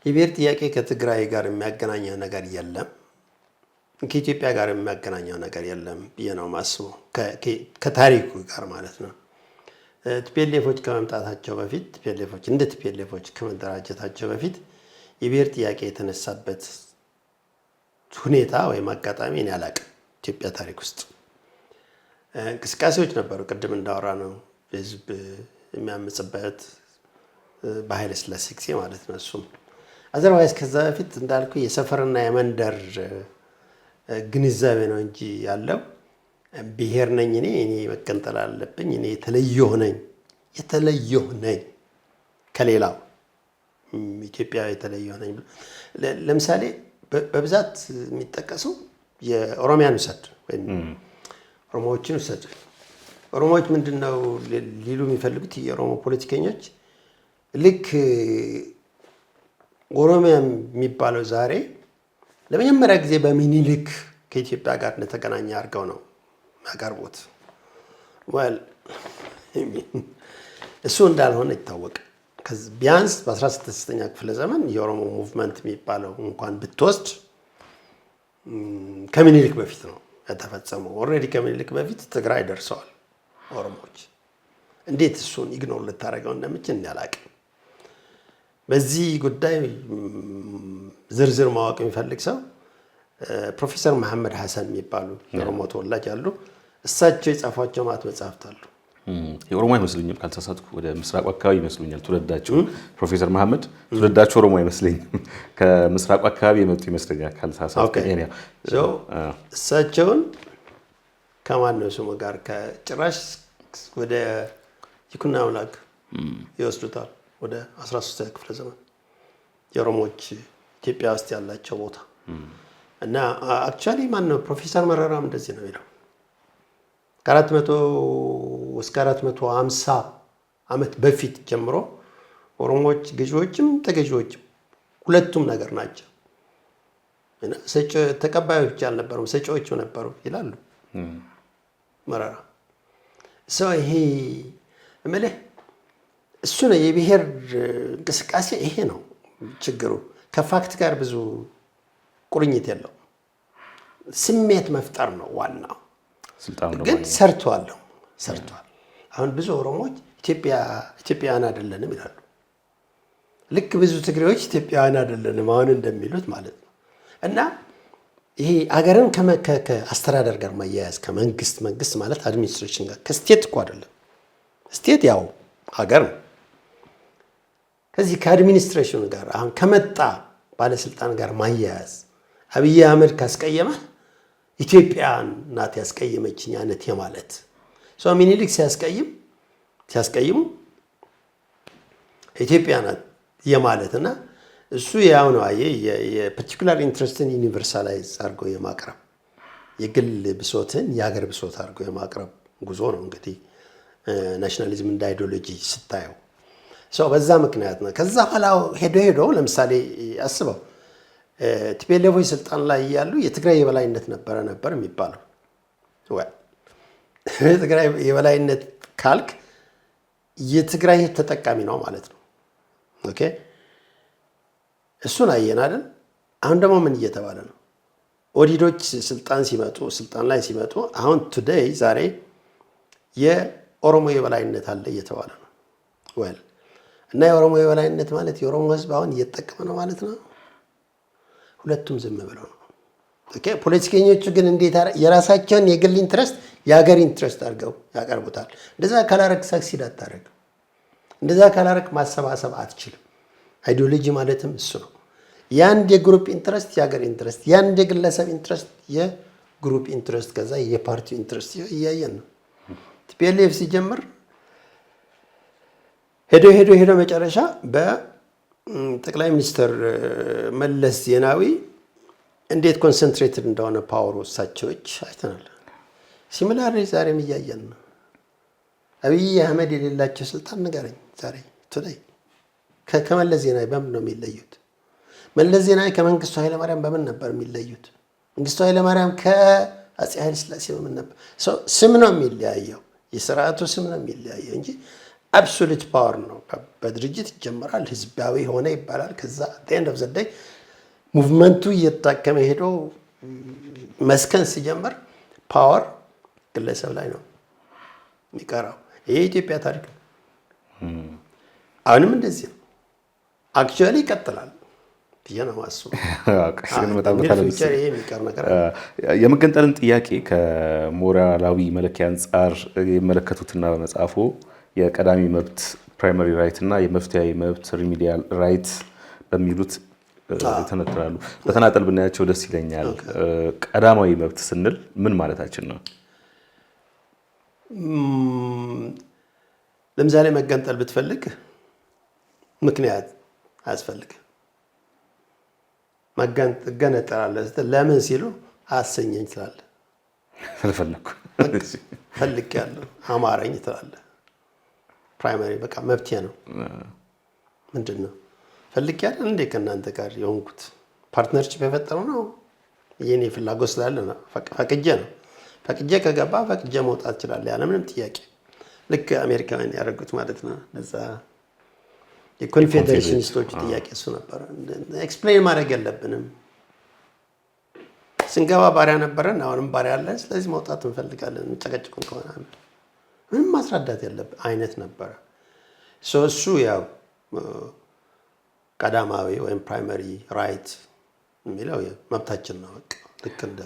የብሔር ጥያቄ ከትግራይ ጋር የሚያገናኘው ነገር የለም፣ ከኢትዮጵያ ጋር የሚያገናኘው ነገር የለም ብዬ ነው የማስበው፣ ከታሪኩ ጋር ማለት ነው። ቲፒኤልኤፎች ከመምጣታቸው በፊት ቲፒኤልኤፎች እንደ ቲፒኤልኤፎች ከመደራጀታቸው በፊት የብሔር ጥያቄ የተነሳበት ሁኔታ ወይም አጋጣሚ እኔ አላውቅም። ኢትዮጵያ ታሪክ ውስጥ እንቅስቃሴዎች ነበሩ፣ ቅድም እንዳወራ ነው ህዝብ የሚያምጽበት በኃይለ ሥላሴ ጊዜ ማለት ነው። እሱም አዘርዋይስ ከዛ በፊት እንዳልኩ የሰፈርና የመንደር ግንዛቤ ነው እንጂ ያለው ብሔር ነኝ እኔ መገንጠል አለብኝ እኔ የተለየሁ ነኝ ከሌላው ኢትዮጵያ የተለየሁ ነኝ። ለምሳሌ በብዛት የሚጠቀሰው የኦሮሚያን ውሰድ ወይም ኦሮሞዎችን ውሰድ። ኦሮሞዎች ምንድነው ሊሉ የሚፈልጉት የኦሮሞ ፖለቲከኞች ልክ ኦሮሚያ የሚባለው ዛሬ ለመጀመሪያ ጊዜ በሚኒልክ ከኢትዮጵያ ጋር እንደተገናኘ አድርገው ነው ያቀርቡት። እሱ እንዳልሆነ ይታወቅ። ቢያንስ በ16ኛ ክፍለ ዘመን የኦሮሞ ሙቭመንት የሚባለው እንኳን ብትወስድ ከሚኒልክ በፊት ነው የተፈጸመው። ኦልሬዲ ከሚኒልክ በፊት ትግራይ ደርሰዋል ኦሮሞዎች። እንዴት እሱን ኢግኖር ልታደርገው እንደምችል አላውቅም። በዚህ ጉዳይ ዝርዝር ማወቅ የሚፈልግ ሰው ፕሮፌሰር መሐመድ ሐሰን የሚባሉ የኦሮሞ ተወላጅ አሉ። እሳቸው የጻፏቸው ማት መጽሐፍት አሉ። የኦሮሞ አይመስሉኝም ካልተሳሳትኩ፣ ወደ ምስራቁ አካባቢ ይመስሉኛል ትውልዳቸው። ፕሮፌሰር መሐመድ ትውልዳቸው ኦሮሞ አይመስለኝም፣ ከምስራቁ አካባቢ የመጡ ይመስለኛል ካልተሳሳትኩ። እሳቸውን ከማን ነው ስሙ ጋር ከጭራሽ ወደ ይኩኖ አምላክ ይወስዱታል። ወደ 13ኛ ክፍለ ዘመን የኦሮሞዎች ኢትዮጵያ ውስጥ ያላቸው ቦታ እና አክቹአሊ ማን ነው ፕሮፌሰር መረራም እንደዚህ ነው የሚለው ከ400 እስከ 450 ዓመት በፊት ጀምሮ ኦሮሞዎች ገዢዎችም ተገዢዎችም ሁለቱም ነገር ናቸው። እና ተቀባዮች ብቻ አልነበሩም ሰጪዎችም ነበሩ ይላሉ መረራ። ይሄ እምልህ እሱ ነው የብሔር እንቅስቃሴ። ይሄ ነው ችግሩ። ከፋክት ጋር ብዙ ቁርኝት የለው። ስሜት መፍጠር ነው ዋናው። ግን ሰርቷል። አሁን ብዙ ኦሮሞዎች ኢትዮጵያውያን አይደለንም ይላሉ። ልክ ብዙ ትግሬዎች ኢትዮጵያውያን አይደለንም አሁን እንደሚሉት ማለት ነው። እና ይሄ አገርን ከአስተዳደር ጋር ማያያዝ ከመንግስት ማለት አድሚኒስትሬሽን ጋር ከስቴት እኮ አይደለም። ስቴት ያው ሀገር ነው። ከዚህ ከአድሚኒስትሬሽኑ ጋር አሁን ከመጣ ባለስልጣን ጋር ማያያዝ አብይ አህመድ ካስቀየመ ኢትዮጵያ ናት ያስቀየመችኝ አይነት የማለት ሰው ሚኒሊክ ሲያስቀይሙ ኢትዮጵያ ናት የማለትና እሱ ያው ነው የፓርቲኩላር ኢንትረስትን ዩኒቨርሳላይዝ አድርጎ የማቅረብ የግል ብሶትን የሀገር ብሶት አድርጎ የማቅረብ ጉዞ ነው እንግዲህ ናሽናሊዝም እንደ አይዲዮሎጂ ስታየው ሰው በዛ ምክንያት ነው። ከዛ ኋላ ሄዶ ለምሳሌ አስበው ቲፒኤልኤፎች ስልጣን ላይ ያሉ የትግራይ የበላይነት ነበር የሚባለው። የትግራይ የበላይነት ካልክ የትግራይ ተጠቃሚ ነው ማለት ነው። ኦኬ እሱን አየን አይደል? አሁን ደግሞ ምን እየተባለ ነው? ኦዲዶች ስልጣን ላይ ሲመጡ አሁን ቱዴይ ዛሬ የኦሮሞ የበላይነት አለ እየተባለ ነው። እና የኦሮሞ የበላይነት ማለት የኦሮሞ ህዝብ አሁን እየተጠቀመ ነው ማለት ነው። ሁለቱም ዝም ብለው ነው። ኦኬ ፖለቲከኞቹ ግን እንዴት የራሳቸውን የግል ኢንትረስት የሀገር ኢንትረስት አድርገው ያቀርቡታል። እንደዛ ካላረክ ሳክሲድ አታረግም። እንደዛ ካላረክ ማሰባሰብ አትችልም። አይዲዮሎጂ ማለትም እሱ ነው። የአንድ የግሩፕ ኢንትረስት የሀገር ኢንትረስት፣ የአንድ የግለሰብ ኢንትረስት የግሩፕ ኢንትረስት፣ ከዛ የፓርቲው ኢንትረስት እያየን ነው። ቲፒኤልኤፍ ሲጀምር ሄዶ መጨረሻ በጠቅላይ ሚኒስትር መለስ ዜናዊ እንዴት ኮንሰንትሬትድ እንደሆነ ፓወሩ እሳቸዎች አይተናል። ሲሚላር ዛሬም እያየን ነው። አብይ አህመድ የሌላቸው ስልጣን ንገረኝ ዛሬ ቱዴይ ከመለስ ዜናዊ በምን ነው የሚለዩት? መለስ ዜናዊ ከመንግስቱ ኃይለማርያም በምን ነበር የሚለዩት? መንግስቱ ኃይለማርያም ከአፄ ኃይለ ሥላሴ በምን ነበር? ስም ነው የሚለያየው፣ የስርዓቱ ስም ነው የሚለያየው እንጂ አብሶሉት ፓወር ነው። በድርጅት ይጀምራል፣ ህዝባዊ ሆነ ይባላል። ከዛ ኤንድ ኦፍ ዘ ዴይ ሙቭመንቱ እየተዳከመ ሄዶ መስከን ሲጀምር ፓወር ግለሰብ ላይ ነው የሚቀራው። ይሄ የኢትዮጵያ ታሪክ ነው። አሁንም እንደዚህ ነው። አክቹዋሊ ይቀጥላል ብዬ ነው የማስበው። ይሄ የሚቀር ነገር የመገንጠልን ጥያቄ ከሞራላዊ መለኪያ አንጻር የመለከቱትና በመጽሐፉ የቀዳሚ መብት ፕራይመሪ ራይት እና የመፍትሄ መብት ሪሚዲያል ራይት በሚሉት ተነጥራሉ። በተናጠል ብናያቸው ደስ ይለኛል። ቀዳማዊ መብት ስንል ምን ማለታችን ነው? ለምሳሌ መገንጠል ብትፈልግ ምክንያት አያስፈልግም። እገነጠላለሁ ስትል ለምን ሲሉ አሰኘኝ ትላለህ። ስለፈለኩ ፈልጌያለሁ አማረኝ ትላለህ። ፕራይመሪ በቃ መብቴ ነው። ምንድን ነው ፈልጌያለሁ እንዴ ከእናንተ ጋር የሆንኩት ፓርትነርሺፕ የፈጠረው ነው የኔ ፍላጎት ስላለ ነው። ፈቅጄ ነው። ፈቅጄ ከገባ ፈቅጄ መውጣት እችላለሁ ያለምንም ጥያቄ። ልክ አሜሪካውያን ያደረጉት ማለት ነው። ለዛ የኮንፌዴሬሽኒስቶች ጥያቄ እሱ ነበር። ኤክስፕሌን ማድረግ የለብንም። ስንገባ ባሪያ ነበረን፣ አሁንም ባሪያ አለን። ስለዚህ መውጣት እንፈልጋለን። ጨቀጭቁን ከሆነ ምንም ማስረዳት ያለብን አይነት ነበረ። እሱ ያው ቀዳማዊ ወይም ፕራይመሪ ራይት የሚለው መብታችን ነው። በቃ ልክ እንደ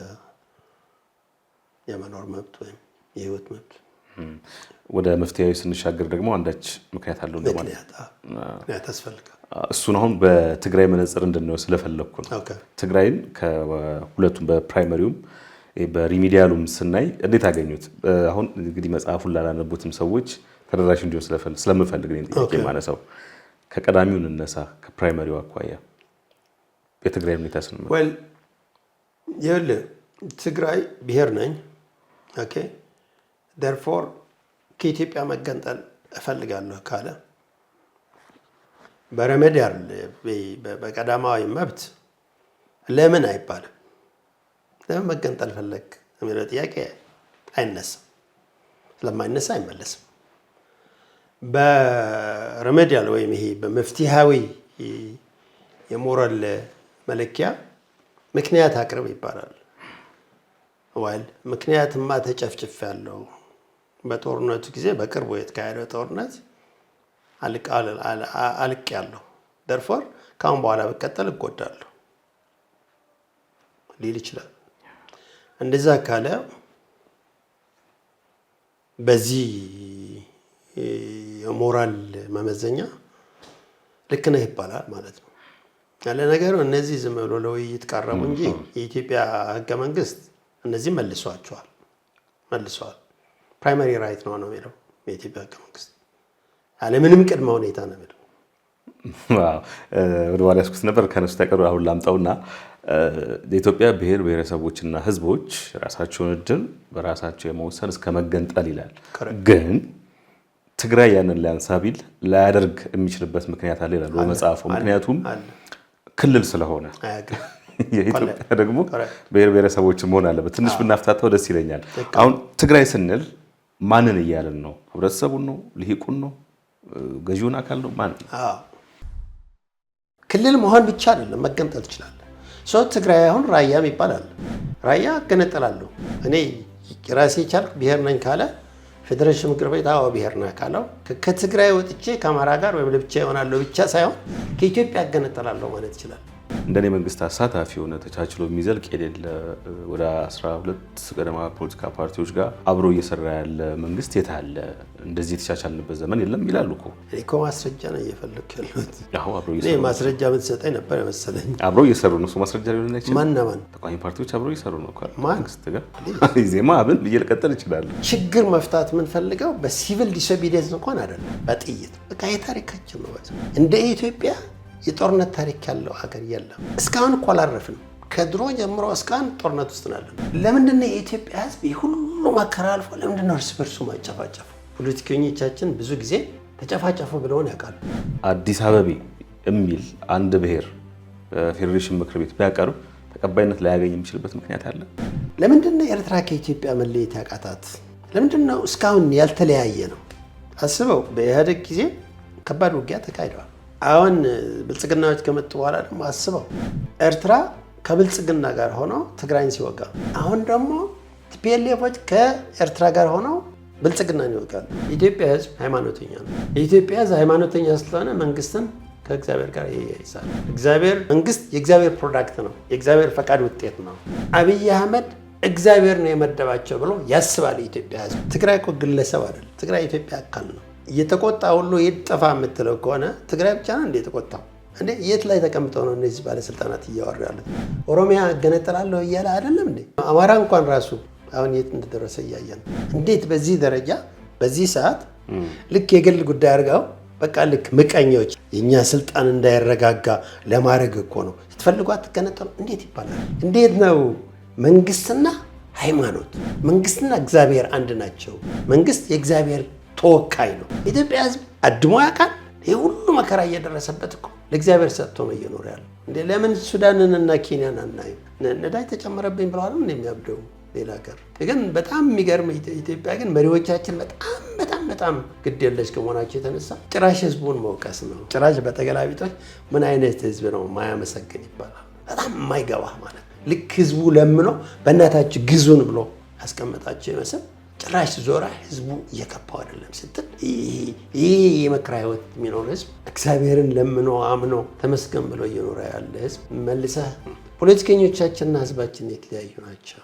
የመኖር መብት ወይም የህይወት መብት። ወደ መፍትሄ ስንሻገር ደግሞ አንዳች ምክንያት አለው እንደማለት ምክንያት ያስፈልጋል። እሱን አሁን በትግራይ መነጽር እንድንነው ስለፈለኩ ነው። ትግራይን ከሁለቱም በፕራይመሪውም በሪሚዲያሉም ስናይ እንዴት አገኙት? አሁን እንግዲህ መጽሐፉን ላላነቡትም ሰዎች ተደራሽ እንዲሆን ስለምፈልግ ነው ጥያቄ ማነሳው። ከቀዳሚው እንነሳ፣ ከፕራይመሪው አኳያ የትግራይ ሁኔታ ስንመ ይኸውልህ ትግራይ ብሔር ነኝ። ኦኬ therefore ከኢትዮጵያ መገንጠል እፈልጋለሁ ካለ በሬሜዲያል በቀዳማዊ መብት ለምን አይባልም። ለምን መገንጠል ፈለግ የሚለው ጥያቄ አይነሳም። ስለማይነሳ አይመለስም። በሬሜዲያል ወይም ይሄ በመፍትሄያዊ የሞራል መለኪያ ምክንያት አቅርብ ይባላል። ምክንያትማ ተጨፍጭፍ ያለው በጦርነቱ ጊዜ በቅርቡ የተካሄደው ጦርነት አልቅ ያለው ደርፎር ካሁን በኋላ በቀጠል እጎዳለሁ ሊል ይችላል። እንደዛ ካለ በዚህ የሞራል መመዘኛ ልክ ነህ ይባላል ማለት ነው። ያለ ነገር እነዚህ ዝም ብሎ ለውይይት ቀረቡ እንጂ የኢትዮጵያ ሕገ መንግስት እነዚህ መልሷል። ፕራይመሪ ራይት ነው የሚለው የኢትዮጵያ ሕገ መንግስት ያለምንም ቅድመ ሁኔታ ነው የሚለው። ወደ ኋላ ያስኩት ነበር ከነሱ ተቀሩ አሁን ላምጣውና የኢትዮጵያ ብሔር ብሔረሰቦችና ህዝቦች ራሳቸውን እድል በራሳቸው የመወሰን እስከ መገንጠል ይላል። ግን ትግራይ ያንን ሊያንሳ ቢል ላያደርግ የሚችልበት ምክንያት አለ ይላል በመጽሐፉ። ምክንያቱም ክልል ስለሆነ የኢትዮጵያ ደግሞ ብሔር ብሔረሰቦች መሆን አለበት። ትንሽ ብናፍታታው ደስ ይለኛል። አሁን ትግራይ ስንል ማንን እያልን ነው? ህብረተሰቡን ነው? ልሂቁን ነው? ገዢውን አካል ነው? ማን? ክልል መሆን ብቻ አይደለም፣ መገንጠል ትችላለህ። ትግራይ አሁን ራያም ይባላል። ራያ እገነጠላለሁ እኔ ራሴ ቻልኩ ብሔር ነኝ ካለ ፌዴሬሽን ምክር ቤት አዎ ብሔር ነህ ካለው ከትግራይ ወጥቼ ከአማራ ጋር ወይም ለብቻ ይሆናለሁ ብቻ ሳይሆን ከኢትዮጵያ እገነጠላለሁ ማለት ይችላል። እንደኔ መንግስት አሳታፊ የሆነ ተቻችሎ የሚዘልቅ የሌለ ወደ 12 ገደማ ፖለቲካ ፓርቲዎች ጋር አብሮ እየሰራ ያለ መንግስት የት አለ? እንደዚህ የተቻቻልንበት ዘመን የለም ይላሉ እኮ። እኔ እኮ ማስረጃ ነው እየፈለኩ ያለሁት። እኔ ማስረጃ ብትሰጠኝ ነበር የመሰለኝ። አብሮ እየሰሩ ነው። እሱ ማስረጃ ሊሆን አይችልም። ማን ተቃዋሚ ፓርቲዎች አብሮ እየሰሩ ነው እኮ መንግስት ጋር ዜማ አብን እየቀጠል ይችላል። ችግር መፍታት የምንፈልገው በሲቪል ዲስኦቢዲየንስ እንኳን አይደለም፣ በጥይት በቃ የታሪካችን ነው። እንደ ኢትዮጵያ የጦርነት ታሪክ ያለው ሀገር የለም። እስካሁን እኮ አላረፍንም። ከድሮ ጀምሮ እስካሁን ጦርነት ውስጥ ናለን። ለምንድን ነው የኢትዮጵያ ሕዝብ የሁሉ መከራ አልፎ ለምንድን ነው እርስ በርሱ ማጨፋጨፉ? ፖለቲከኞቻችን ብዙ ጊዜ ተጨፋጨፉ ብለውን ያውቃሉ። አዲስ አበቤ የሚል አንድ ብሔር ፌዴሬሽን ምክር ቤት ቢያቀርብ ተቀባይነት ላያገኝ የሚችልበት ምክንያት አለ። ለምንድን ነው ኤርትራ ከኢትዮጵያ መለየት ያቃታት? ለምንድን ነው እስካሁን ያልተለያየ ነው? አስበው በኢህአዴግ ጊዜ ከባድ ውጊያ ተካሂደዋል። አሁን ብልጽግናዎች ከመጡ በኋላ ደግሞ አስበው ኤርትራ ከብልጽግና ጋር ሆነው ትግራይን ሲወጋ፣ አሁን ደግሞ ቲፒኤልኤፎች ከኤርትራ ጋር ሆነው ብልጽግናን ይወጋሉ። የኢትዮጵያ ህዝብ ሃይማኖተኛ ነው። የኢትዮጵያ ህዝብ ሃይማኖተኛ ስለሆነ መንግስትን ከእግዚአብሔር ጋር ይያይዛል። እግዚአብሔር መንግስት የእግዚአብሔር ፕሮዳክት ነው፣ የእግዚአብሔር ፈቃድ ውጤት ነው። አብይ አህመድ እግዚአብሔር ነው የመደባቸው ብሎ ያስባል የኢትዮጵያ ህዝብ። ትግራይ እኮ ግለሰብ አይደለም። ትግራይ የኢትዮጵያ አካል ነው። እየተቆጣ ሁሉ ይጠፋ የምትለው ከሆነ ትግራይ ብቻ ነው እንደ የተቆጣው? እንዴ የት ላይ ተቀምጠው ነው እነዚህ ባለስልጣናት እያወሩ ያሉት? ኦሮሚያ እገነጠላለሁ እያለ አይደለም እንዴ? አማራ እንኳን ራሱ አሁን የት እንደደረሰ እያየን እንዴት በዚህ ደረጃ በዚህ ሰዓት ልክ የግል ጉዳይ አድርገው በቃ ልክ ምቀኞች የኛ ስልጣን እንዳይረጋጋ ለማድረግ እኮ ነው። ስትፈልጓት ትገነጠሉ እንዴት ይባላል? እንዴት ነው? መንግስትና ሃይማኖት፣ መንግስትና እግዚአብሔር አንድ ናቸው። መንግስት የእግዚአብሔር ተወካይ ነው። ኢትዮጵያ ህዝብ አድሞ ያውቃል። ይህ ሁሉ መከራ እየደረሰበት እኮ ለእግዚአብሔር ሰጥቶ ነው እየኖረ ያለው። እንዴ ለምን ሱዳንንና ኬንያን አናይም? ነዳጅ ተጨመረብኝ ብለዋል እንደሚያብደው ሌላ ሀገር ግን በጣም የሚገርም ኢትዮጵያ ግን መሪዎቻችን በጣም ግድ የለሽ ከመሆናቸው የተነሳ ጭራሽ ህዝቡን መውቀስ ነው። ጭራሽ በተገላቢጦች ምን አይነት ህዝብ ነው ማያመሰግን ይባላል። በጣም የማይገባ ማለት ልክ ህዝቡ ለምኖ በእናታችሁ ግዙን ብሎ ያስቀመጣቸው ይመስል ጭራሽ ዞራ ህዝቡ እየከፋው አይደለም ስትል ይህ የመከራ ህይወት የሚኖር ህዝብ እግዚአብሔርን ለምኖ አምኖ ተመስገን ብሎ እየኖረ ያለ ህዝብ መልሰህ ፖለቲከኞቻችንና ህዝባችን የተለያዩ ናቸው።